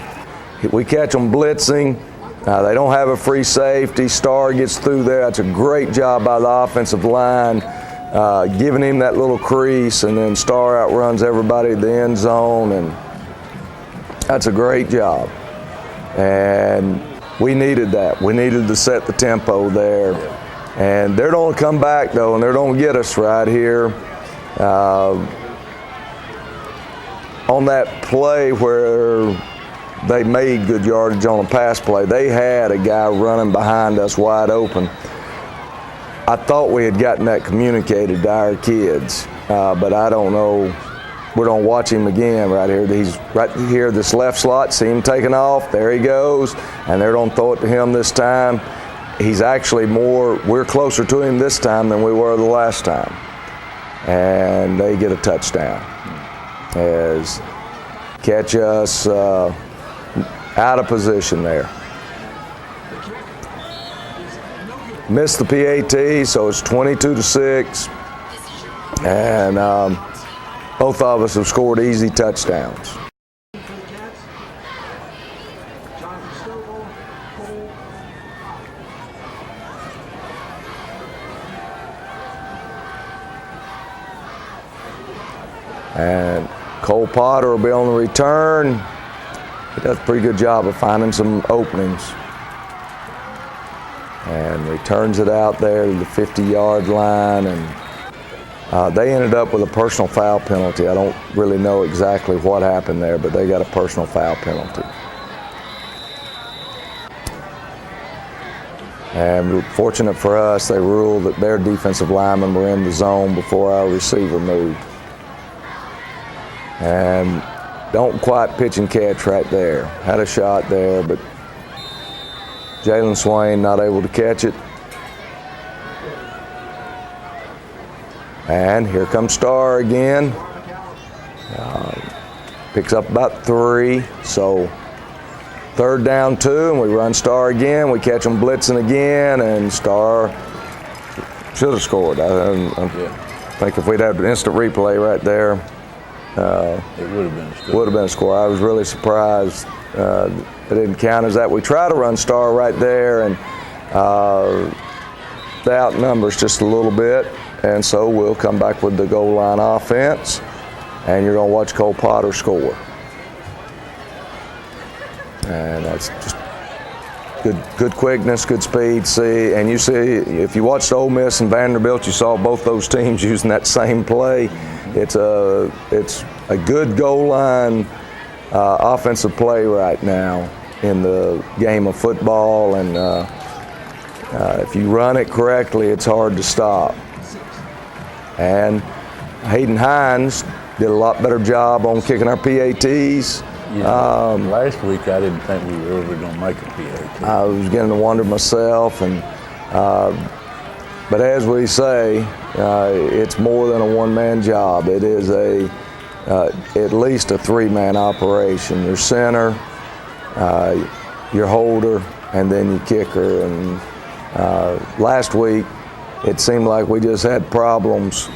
Speaker 2: We catch them blitzing. They don't have a free safety. Star gets through there. That's a great job by the offensive line, giving him that little crease, and then Star outruns everybody at the end zone, and that's a great job. And we needed that. We needed to set the tempo there. And they're going to come back, though, and they're going to get us right here. On that play where they made good yardage on a pass play, they had a guy running behind us wide open. I thought we had gotten that communicated to our kids, but I don't know. We're going to watch him again right here. He's right here, this left slot. See him taking off. There he goes. And they're going to throw it to him this time. He's actually we're closer to him this time than we were the last time. And they get a touchdown. As catch us out of position there. Missed the PAT, so it's 22-6. And both of us have scored easy touchdowns. And Cole Potter will be on the return. He does a pretty good job of finding some openings. And returns it out there to the 50-yard line, and they ended up with a personal foul penalty. I don't really know exactly what happened there, but they got a personal foul penalty. And fortunate for us, they ruled that their defensive linemen were in the zone before our receiver moved. And don't quite pitch and catch right there. Had a shot there, but Jalen Swain not able to catch it. And here comes Star again. Picks up about 3. So 3rd down 2, and we run Star again. We catch them blitzing again, and Star should have scored. I think if we'd had an instant replay right there,
Speaker 1: it would have been a score.
Speaker 2: Would have been a score. I was really surprised it didn't count as that. We try to run Star right there, and they outnumber us just a little bit. And so we'll come back with the goal line offense, and you're going to watch Cole Potter score. And that's just good quickness, good speed. See, and you see, if you watched Ole Miss and Vanderbilt, you saw both those teams using that same play. It's a good goal line offensive play right now in the game of football, and if you run it correctly, it's hard to stop. And Hayden Hines did a lot better job on kicking our PATs.
Speaker 1: Last week I didn't think we were ever going to make a PAT.
Speaker 2: I was beginning to wonder myself, and but as we say, it's more than a one-man job. It is at least a 3-man operation. Your center, your holder, and then your kicker. And last week, it seemed like we just had problems.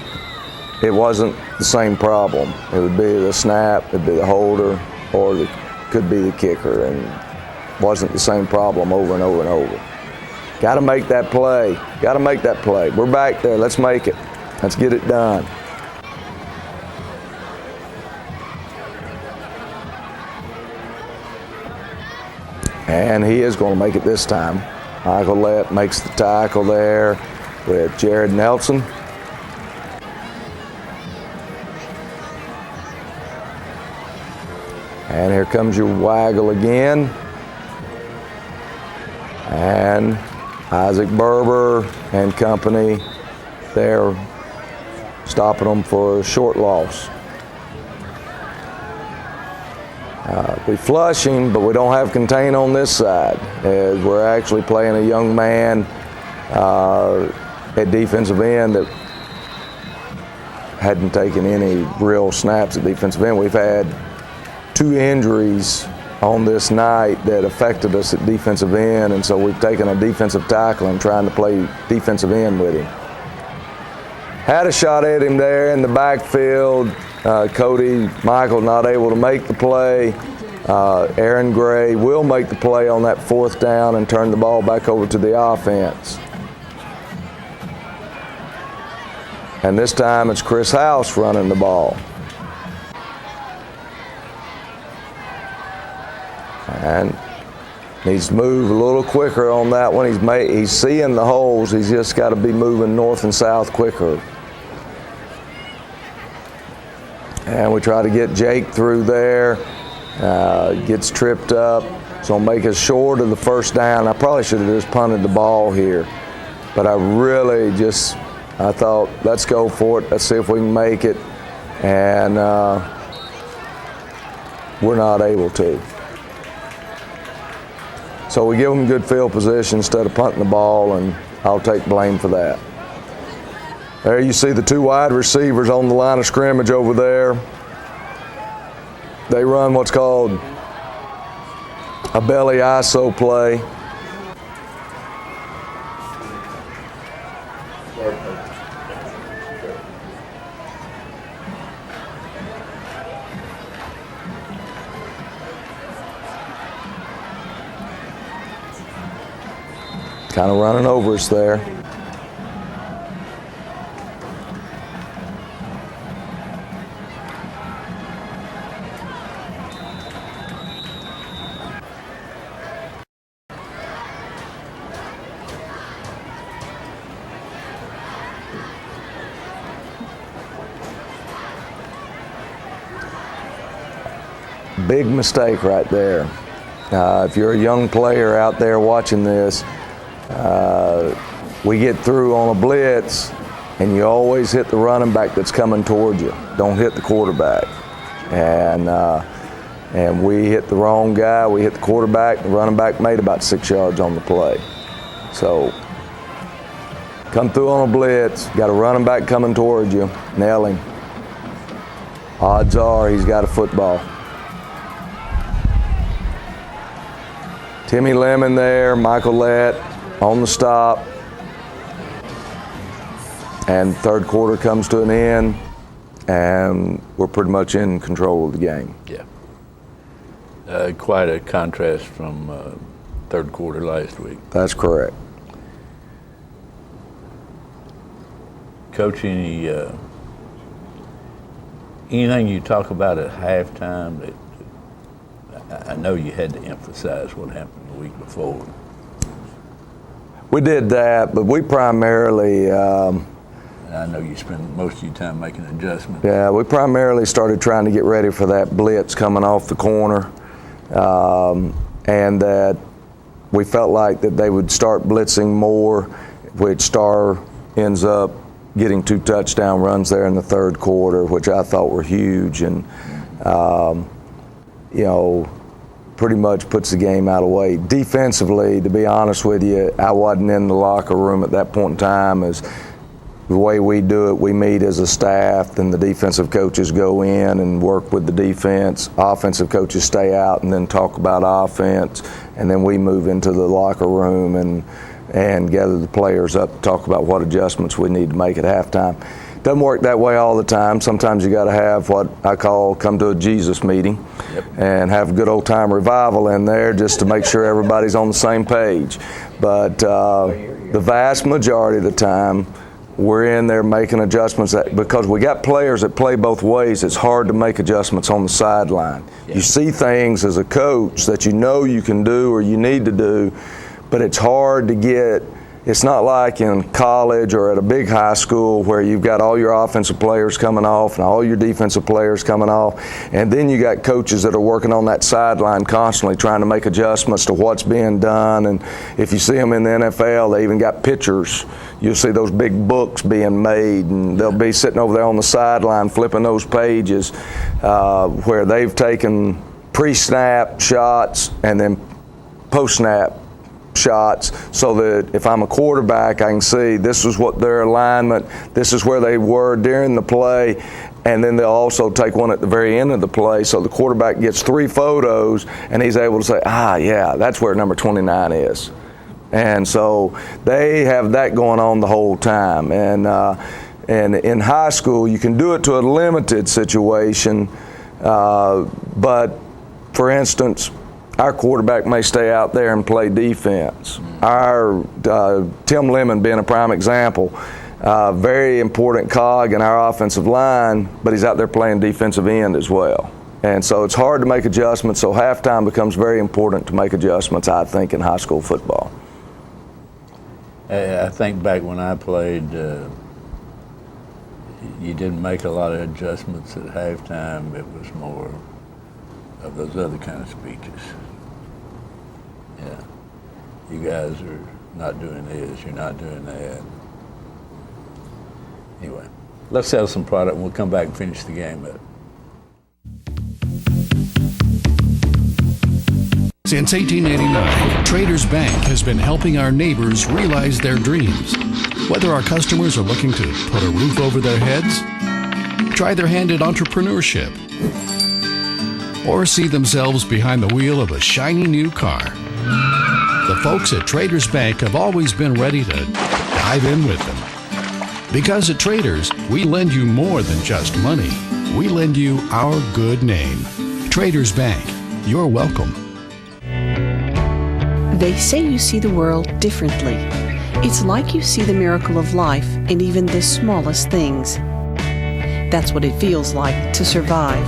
Speaker 2: It wasn't the same problem. It would be the snap, it'd be the holder, or it could be the kicker, and it wasn't the same problem over and over and over. Got to make that play. Got to make that play. We're back there. Let's make it. Let's get it done. And he is going to make it this time. Michael Lett makes the tackle there with Jared Nelson. And here comes your waggle again. And Isaac Berber and company, they're stopping them for a short loss. We flush him, but we don't have contain on this side, as we're actually playing a young man at defensive end that hadn't taken any real snaps at defensive end. We've had 2 injuries on this night that affected us at defensive end, and so we've taken a defensive tackle and trying to play defensive end with him. Had a shot at him there in the backfield. Cody Michael not able to make the play. Aaron Gray will make the play on that 4th down and turn the ball back over to the offense. And this time it's Chris House running the ball. And needs to move a little quicker on that one. He's seeing the holes. He's just got to be moving north and south quicker. And we try to get Jake through there. Gets tripped up. So it'll make us short of the 1st down. I probably should have just punted the ball here. But I thought, let's go for it. Let's see if we can make it. And we're not able to. So we give them good field position instead of punting the ball, and I'll take blame for that. There you see the 2 wide receivers on the line of scrimmage over there. They run what's called a belly ISO play. Kind of running over us there. Big mistake right there. If you're a young player out there watching this, we get through on a blitz, and you always hit the running back that's coming toward you. Don't hit the quarterback. And we hit the wrong guy. We hit the quarterback. The running back made about 6 yards on the play. So come through on a blitz. Got a running back coming toward you. Nail him. Odds are he's got a football. Timmy Lemon there, Michael Lett on the stop. And 3rd quarter comes to an end, and we're pretty much in control of the game.
Speaker 1: Yeah. Quite a contrast from 3rd quarter last week.
Speaker 2: That's correct.
Speaker 1: Coach, anything you talk about at halftime that I know you had to emphasize what happened the week before?
Speaker 2: We did that, but we primarily
Speaker 1: I know you spend most of your time making adjustments.
Speaker 2: Yeah, we primarily started trying to get ready for that blitz coming off the corner, and that we felt like that they would start blitzing more, which Starr ends up getting 2 touchdown runs there in the 3rd quarter, which I thought were huge, and pretty much puts the game out of the way. Defensively, to be honest with you, I wasn't in the locker room at that point in time. As the way we do it, we meet as a staff, and the defensive coaches go in and work with the defense. Offensive coaches stay out and then talk about offense, and then we move into the locker room and gather the players up to talk about what adjustments we need to make at halftime. Doesn't work that way all the time. Sometimes you got to have what I call come to a Jesus meeting. Yep. And have a good old time revival in there just to make sure everybody's on the same page. But the vast majority of the time, we're in there making adjustments because we got players that play both ways. It's hard to make adjustments on the sideline. Yeah. You see things as a coach that you know you can do or you need to do, but it's hard to get It's not like in college or at a big high school where you've got all your offensive players coming off and all your defensive players coming off, and then you got coaches that are working on that sideline constantly trying to make adjustments to what's being done. And if you see them in the NFL, they even got pictures. You'll see those big books being made, and they'll be sitting over there on the sideline flipping those pages where they've taken pre-snap shots and then post-snap shots, so that if I'm a quarterback, I can see this is what their alignment, this is where they were during the play, and then they'll also take one at the very end of the play, so the quarterback gets 3 photos and he's able to say, yeah, that's where number 29 is. And so they have that going on the whole time. And in high school, you can do it to a limited situation, but for instance, our quarterback may stay out there and play defense. Our Tim Lemon being a prime example, very important cog in our offensive line, but he's out there playing defensive end as well. And so it's hard to make adjustments, so halftime becomes very important to make adjustments, I think, in high school football.
Speaker 1: I think back when I played, you didn't make a lot of adjustments at halftime. It was more of those other kind of speeches. Yeah, you guys are not doing this, you're not doing that. Anyway, let's sell some product and we'll come back and finish the game up.
Speaker 20: Since 1889, Traders Bank has been helping our neighbors realize their dreams. Whether our customers are looking to put a roof over their heads, try their hand at entrepreneurship, or see themselves behind the wheel of a shiny new car, the folks at Traders Bank have always been ready to dive in with them. Because at Traders, we lend you more than just money. We lend you our good name. Traders Bank, you're welcome.
Speaker 21: They say you see the world differently. It's like you see the miracle of life in even the smallest things. That's what it feels like to survive.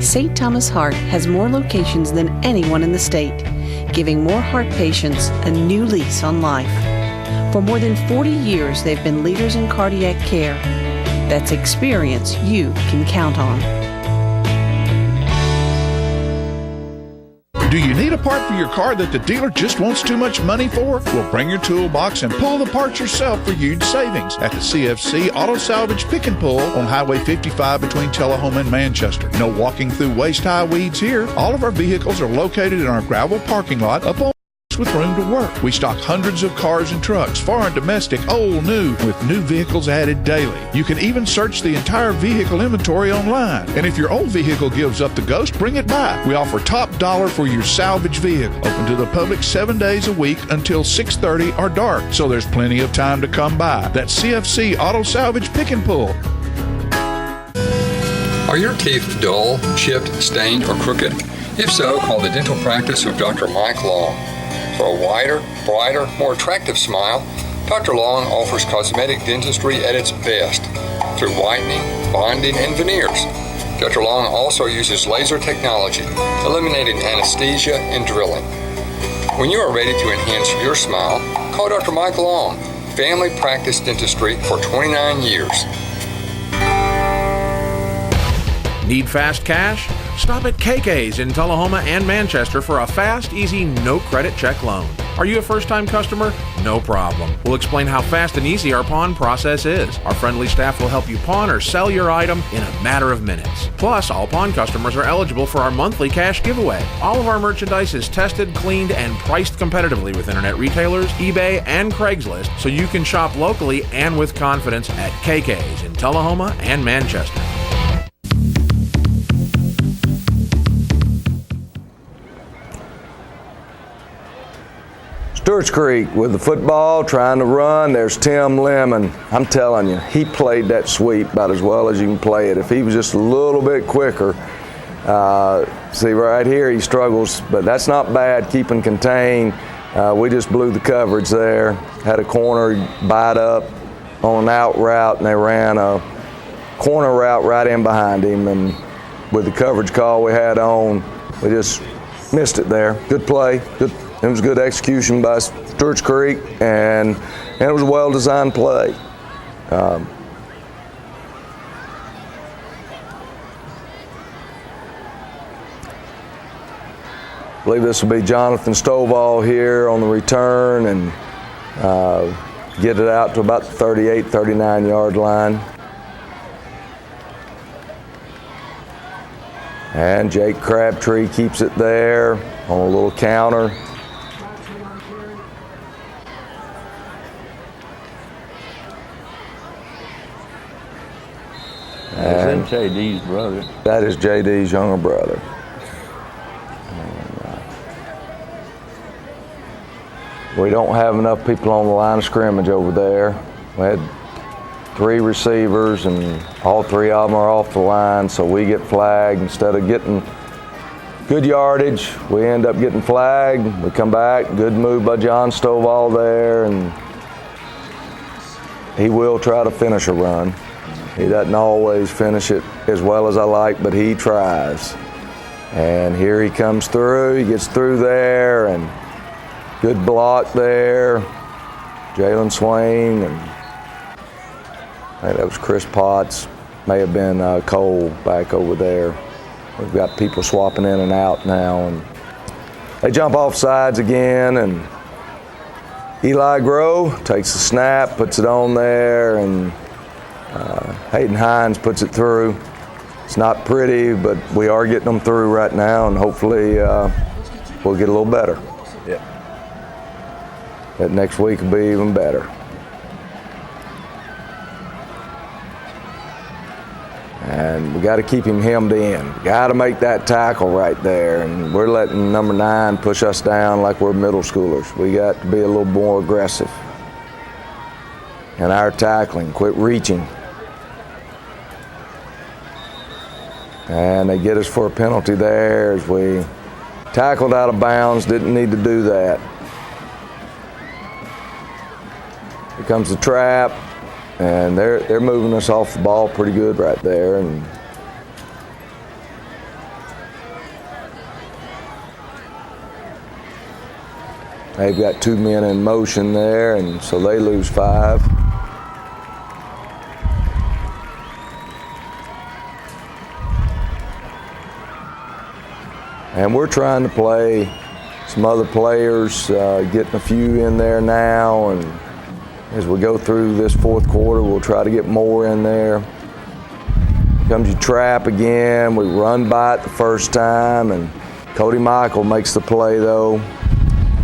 Speaker 21: St. Thomas Heart has more locations than anyone in the state, giving more heart patients a new lease on life. For more than 40 years, they've been leaders in cardiac care. That's experience you can count on.
Speaker 3: Do you need a part for your car that the dealer just wants too much money for? Well, bring your toolbox and pull the parts yourself for huge savings at the CFC Auto Salvage Pick and Pull on Highway 55 between Tullahoma and Manchester. No walking through waist-high weeds here. All of our vehicles are located in our gravel parking lot up on with room to work. We stock hundreds of cars and trucks, foreign, domestic, old, new, with new vehicles added daily. You can even search the entire vehicle inventory online. And if your old vehicle gives up the ghost, bring it back. We offer top dollar for your salvage vehicle. Open to the public 7 days a week until 6:30 or dark, so there's plenty of time to come by. That's CFC Auto Salvage Pick and Pull.
Speaker 22: Are your teeth dull, chipped, stained, or crooked? If so, call the dental practice of Dr. Mike Long. For a wider, brighter, more attractive smile, Dr. Long offers cosmetic dentistry at its best through whitening, bonding, and veneers. Dr. Long also uses laser technology, eliminating anesthesia and drilling. When you are ready to enhance your smile, call Dr. Mike Long, family practice dentistry for 29 years.
Speaker 23: Need fast cash? Stop at KK's in Tullahoma and Manchester for a fast, easy, no-credit check loan. Are you a first-time customer? No problem. We'll explain how fast and easy our pawn process is. Our friendly staff will help you pawn or sell your item in a matter of minutes. Plus, all pawn customers are eligible for our monthly cash giveaway. All of our merchandise is tested, cleaned, and priced competitively with internet retailers, eBay, and Craigslist, so you can shop locally and with confidence at KK's in Tullahoma and Manchester.
Speaker 2: Stewart's Creek with the football, trying to run. There's Tim Lemon. I'm telling you, he played that sweep about as well as you can play it. If he was just a little bit quicker, see right here he struggles, but that's not bad, keeping contained. We just blew the coverage there. Had a corner bite up on an out route, and they ran a corner route right in behind him. And with the coverage call we had on, we just missed it there. Good play, good it was good execution by Stewart's Creek, and it was a well-designed play. I believe this will be Jonathan Stovall here on the return, and get it out to about the 38, 39-yard line. And Jake Crabtree keeps it there on a little counter.
Speaker 1: And that's JD's brother.
Speaker 2: That is JD's younger brother. We don't have enough people on the line of scrimmage over there. We had 3 receivers, and all 3 of them are off the line, so we get flagged. Instead of getting good yardage, we end up getting flagged. We come back, good move by John Stovall there, and he will try to finish a run. He doesn't always finish it as well as I like, but he tries. And here he comes through, he gets through there, and good block there. Jalen Swain, and I think that was Chris Potts. May have been Cole back over there. We've got people swapping in and out now, and they jump off sides again, and Eli Grove takes the snap, puts it on there, and Hayden Hines puts it through. It's not pretty, but we are getting them through right now, and hopefully we'll get a little better.
Speaker 1: Yeah.
Speaker 2: That next week will be even better. And we got to keep him hemmed in. Got to make that tackle right there. And we're letting number 9 push us down like we're middle schoolers. We got to be a little more aggressive in our tackling. Quit reaching. And they get us for a penalty there as we tackled out of bounds. Didn't need to do that. Here comes the trap. And they're moving us off the ball pretty good right there. And they've got 2 men in motion there, and so they lose 5. And we're trying to play some other players, getting a few in there now, and as we go through this 4th quarter, we'll try to get more in there. Comes your trap again. We run by it the first time, and Cody Michael makes the play though.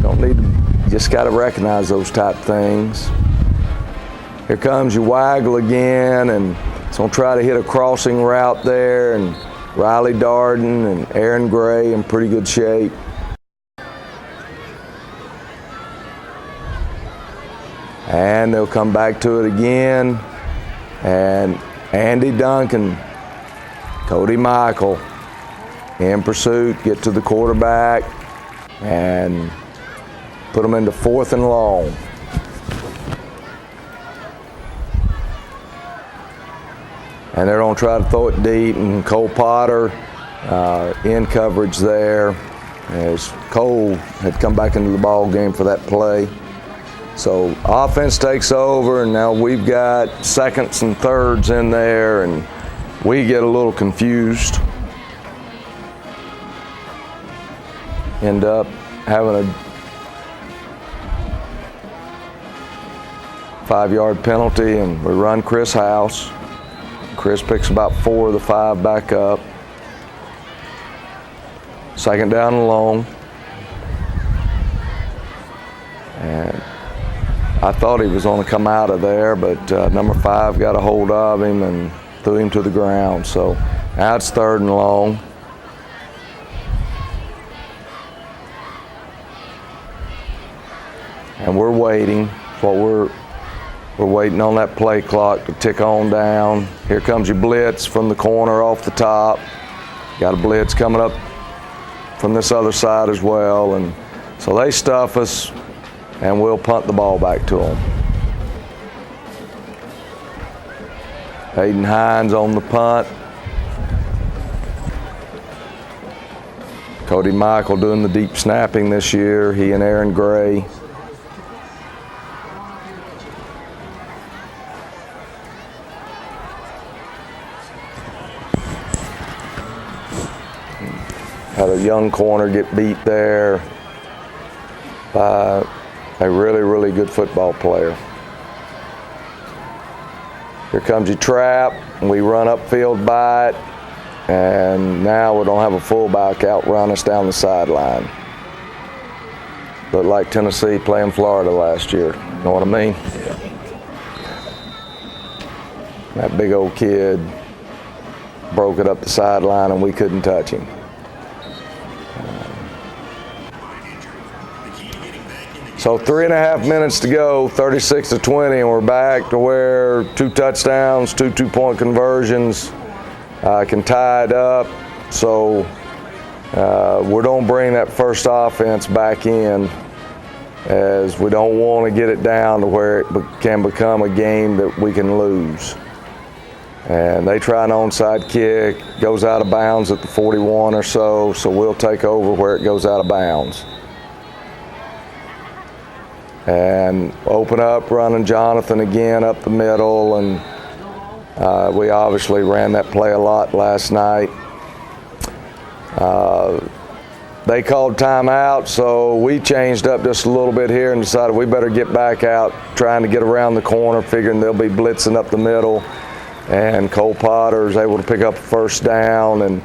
Speaker 2: Don't need to, just got to recognize those type things. Here comes your waggle again, and it's gonna try to hit a crossing route there, and Riley Darden and Aaron Gray in pretty good shape. And they'll come back to it again. And Andy Duncan, Cody Michael in pursuit, get to the quarterback and put them into 4th and long. And they're going to try to throw it deep, and Cole Potter in coverage there as Cole had come back into the ball game for that play. So offense takes over, and now we've got 2nds and 3rds in there, and we get a little confused. End up having a 5-yard penalty, and we run Chris House. Chris picks about 4 of the 5 back up. 2nd down and long. And I thought he was going to come out of there, but number 5 got a hold of him and threw him to the ground. So now it's 3rd and long. And we're waiting. We're waiting on that play clock to tick on down. Here comes your blitz from the corner off the top. Got a blitz coming up from this other side as well. And so they stuff us, and we'll punt the ball back to them. Hayden Hines on the punt. Cody Michael doing the deep snapping this year, he and Aaron Gray. Had a young corner get beat there by a really, really good football player. Here comes your trap, and we run upfield by it, and now we don't have a fullback outrun us down the sideline. Looked like Tennessee playing Florida last year, know what I mean? That big old kid broke it up the sideline and we couldn't touch him. So 3.5 minutes to go, 36-20, and we're back to where 2 touchdowns, 2 two-point conversions can tie it up. So we don't bring that first offense back in, as we don't want to get it down to where it can become a game that we can lose. And they try an onside kick, goes out of bounds at the 41 or so we'll take over where it goes out of bounds. And open up, running Jonathan again up the middle, and we obviously ran that play a lot last night. They called timeout, so we changed up just a little bit here and decided we better get back out, trying to get around the corner, figuring they'll be blitzing up the middle. And Cole Potter's able to pick up a first down, and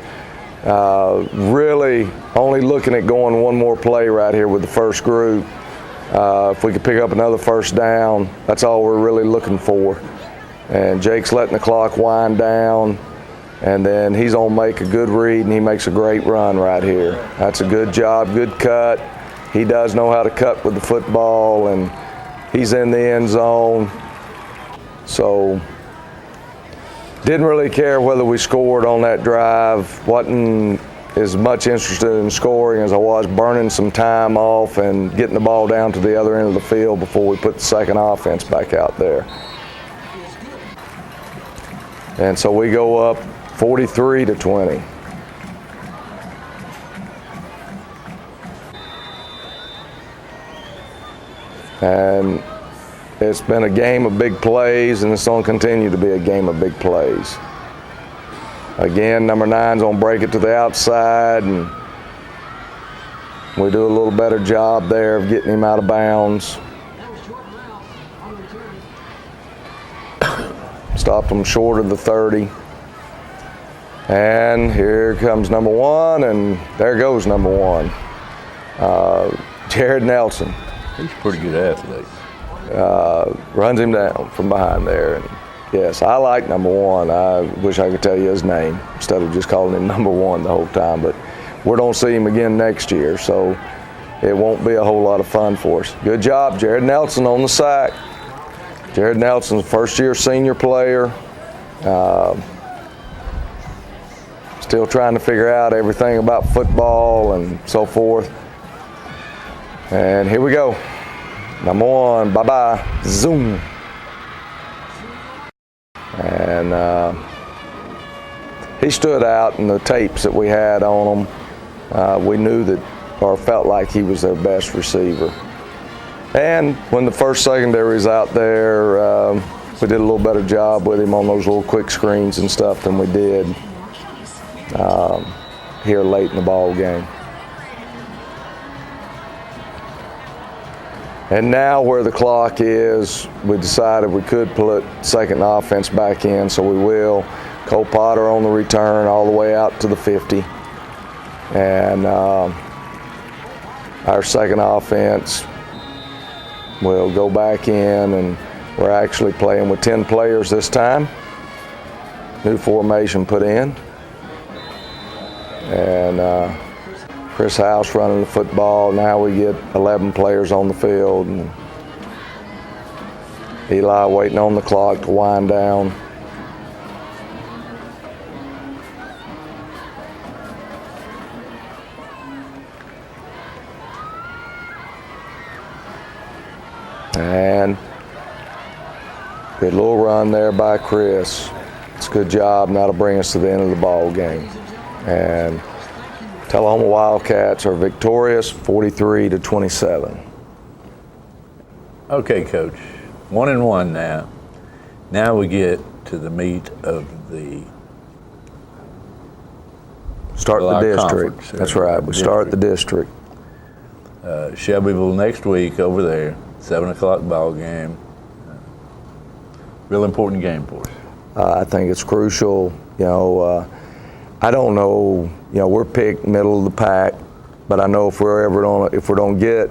Speaker 2: really only looking at going one more play right here with the first group. If we could pick up another first down, that's all we're really looking for. And Jake's letting the clock wind down, and then he's gonna make a good read, and he makes a great run right here. That's a good job, good cut. He does know how to cut with the football, and he's in the end zone. So didn't really care whether we scored on that drive. Wasn't as much interested in scoring as I was burning some time off and getting the ball down to the other end of the field before we put the second offense back out there. And so we go up 43-20. And it's been a game of big plays, and it's going to continue to be a game of big plays. Again, number 9's going to break it to the outside, and we do a little better job there of getting him out of bounds. Stopped him short of the 30. And here comes number 1, and there goes number 1. Jared Nelson.
Speaker 1: He's a pretty good athlete.
Speaker 2: Runs him down from behind there. And yes, I like number 1. I wish I could tell you his name instead of just calling him number 1 the whole time. But we don't see him again next year, so it won't be a whole lot of fun for us. Good job, Jared Nelson on the sack. Jared Nelson's first-year senior player. Still trying to figure out everything about football and so forth. And here we go. Number 1, bye-bye, zoom. And he stood out in the tapes that we had on him. We knew that, or felt like he was their best receiver. And when the first secondary's out there, we did a little better job with him on those little quick screens and stuff than we did here late in the ball game. And now where the clock is, we decided we could put second offense back in, so we will. Cole Potter on the return all the way out to the 50. And our second offense will go back in, and we're actually playing with 10 players this time. New formation put in. And Chris House running the football. Now we get 11 players on the field, and Eli waiting on the clock to wind down. And good little run there by Chris. It's a good job. Now to bring us to the end of the ball game. And Tullahoma Wildcats are victorious 43-27.
Speaker 1: Okay, Coach. 1-1 now. Now we get to the meat of the
Speaker 2: district.
Speaker 1: Conference.
Speaker 2: That's right. We start the district.
Speaker 1: Shelbyville next week over there, 7 o'clock ball game. Real important game for us.
Speaker 2: I think it's crucial. I don't know. We're picked middle of the pack, but I know if we don't get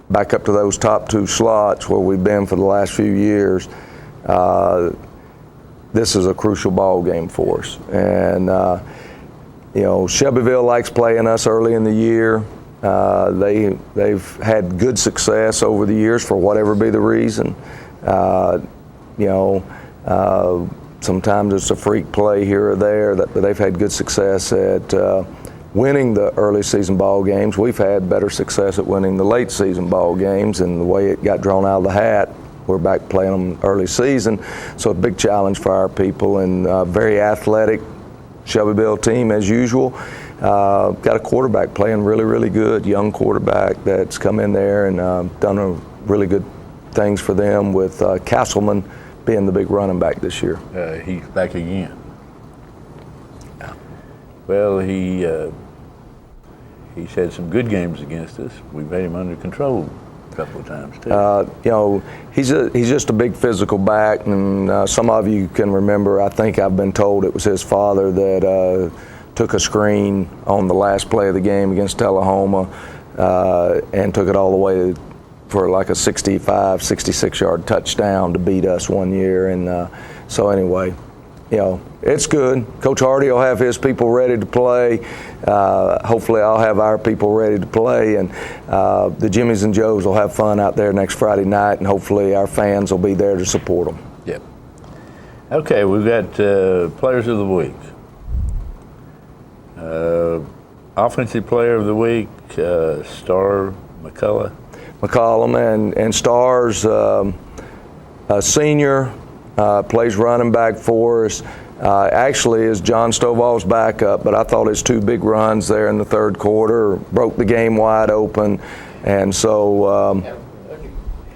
Speaker 2: back up to those top 2 slots where we've been for the last few years, this is a crucial ball game for us. And Shelbyville likes playing us early in the year. They've had good success over the years for whatever be the reason. Sometimes it's a freak play here or there, but they've had good success at winning the early season ball games. We've had better success at winning the late season ball games, and the way it got drawn out of the hat, we're back playing them early season. So a big challenge for our people, and very athletic Shelbyville team as usual. Got a quarterback playing really, really good, young quarterback that's come in there and done a really good things for them, with Castleman being the big running back this year.
Speaker 1: He's back again. Well, he's had some good games against us. We've had him under control a couple of times too.
Speaker 2: He's just a big physical back, and some of you can remember, I think I've been told it was his father that took a screen on the last play of the game against Tullahoma and took it all the way for like a 65, 66-yard touchdown to beat us one year. And so anyway, it's good. Coach Hardy will have his people ready to play. Hopefully I'll have our people ready to play. And the Jimmies and Joes will have fun out there next Friday night, and hopefully our fans will be there to support them.
Speaker 1: Yep. Okay, we've got Players of the Week. Offensive Player of the Week, Star
Speaker 2: McCollum, and Star's a senior, plays running back for us. Actually is John Stovall's backup, but I thought his 2 big runs there in the third quarter broke the game wide open. And so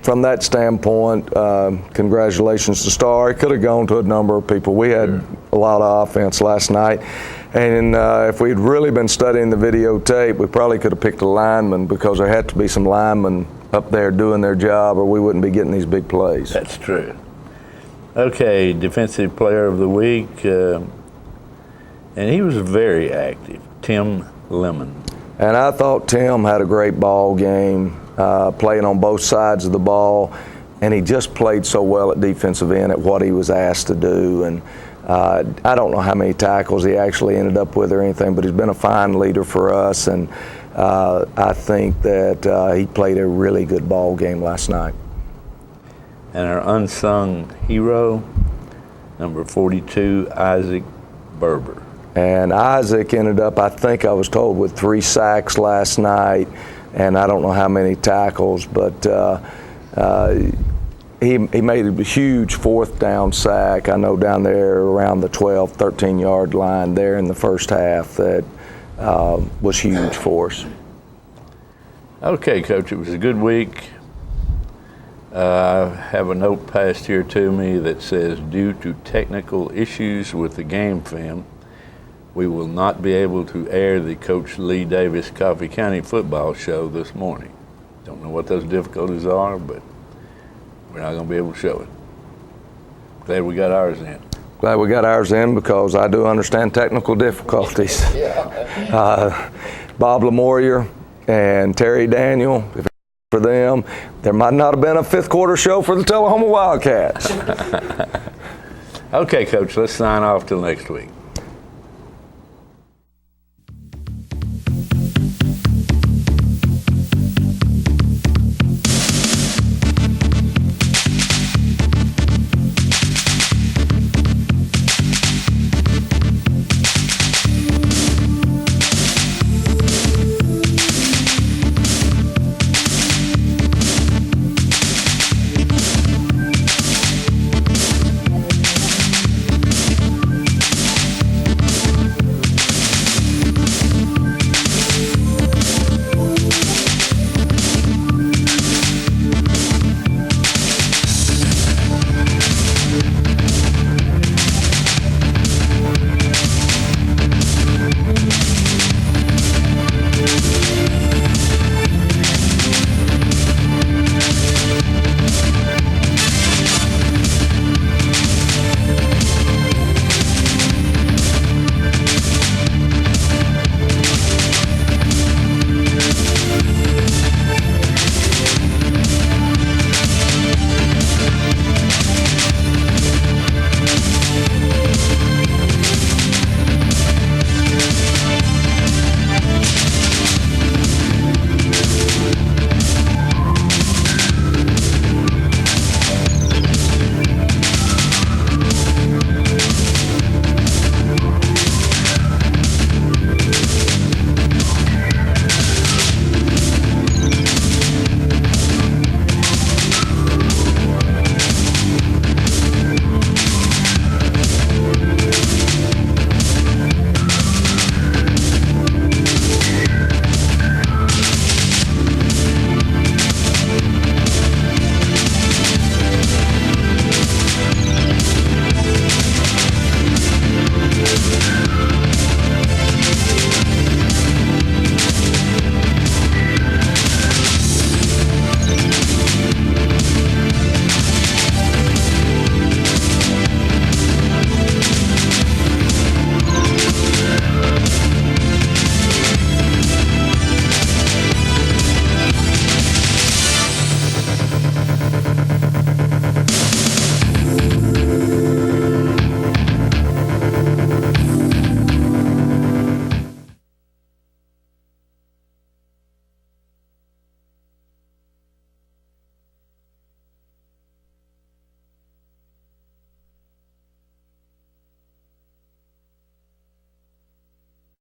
Speaker 2: from that standpoint, congratulations to Star. It could have gone to a number of people. We had a lot of offense last night. And if we'd really been studying the videotape, we probably could have picked a lineman, because there had to be some linemen up there doing their job, or we wouldn't be getting these big plays.
Speaker 1: That's true. Okay, Defensive Player of the Week, and he was very active, Tim Lemon.
Speaker 2: And I thought Tim had a great ball game, playing on both sides of the ball, and he just played so well at defensive end at what he was asked to do. And I don't know how many tackles he actually ended up with or anything, but he's been a fine leader for us, and I think that he played a really good ball game last night.
Speaker 1: And our unsung hero, number 42, Isaac Berber.
Speaker 2: And Isaac ended up, I think I was told, with 3 sacks last night, and I don't know how many tackles, but he made a huge 4th down sack, I know, down there around the 12, 13-yard line there in the first half that was huge for us.
Speaker 1: Okay, Coach, it was a good week. I have a note passed here to me that says, due to technical issues with the game film, we will not be able to air the Coach Lee Davis Coffee County football show this morning. Don't know what those difficulties are, but we're not going to be able to show it. Glad we got ours in.
Speaker 2: Glad we got ours in, because I do understand technical difficulties. Bob Lamorier and Terry Daniel, if it for them, there might not have been a 5th quarter show for the Tullahoma Wildcats.
Speaker 1: Okay, Coach, let's sign off till next week.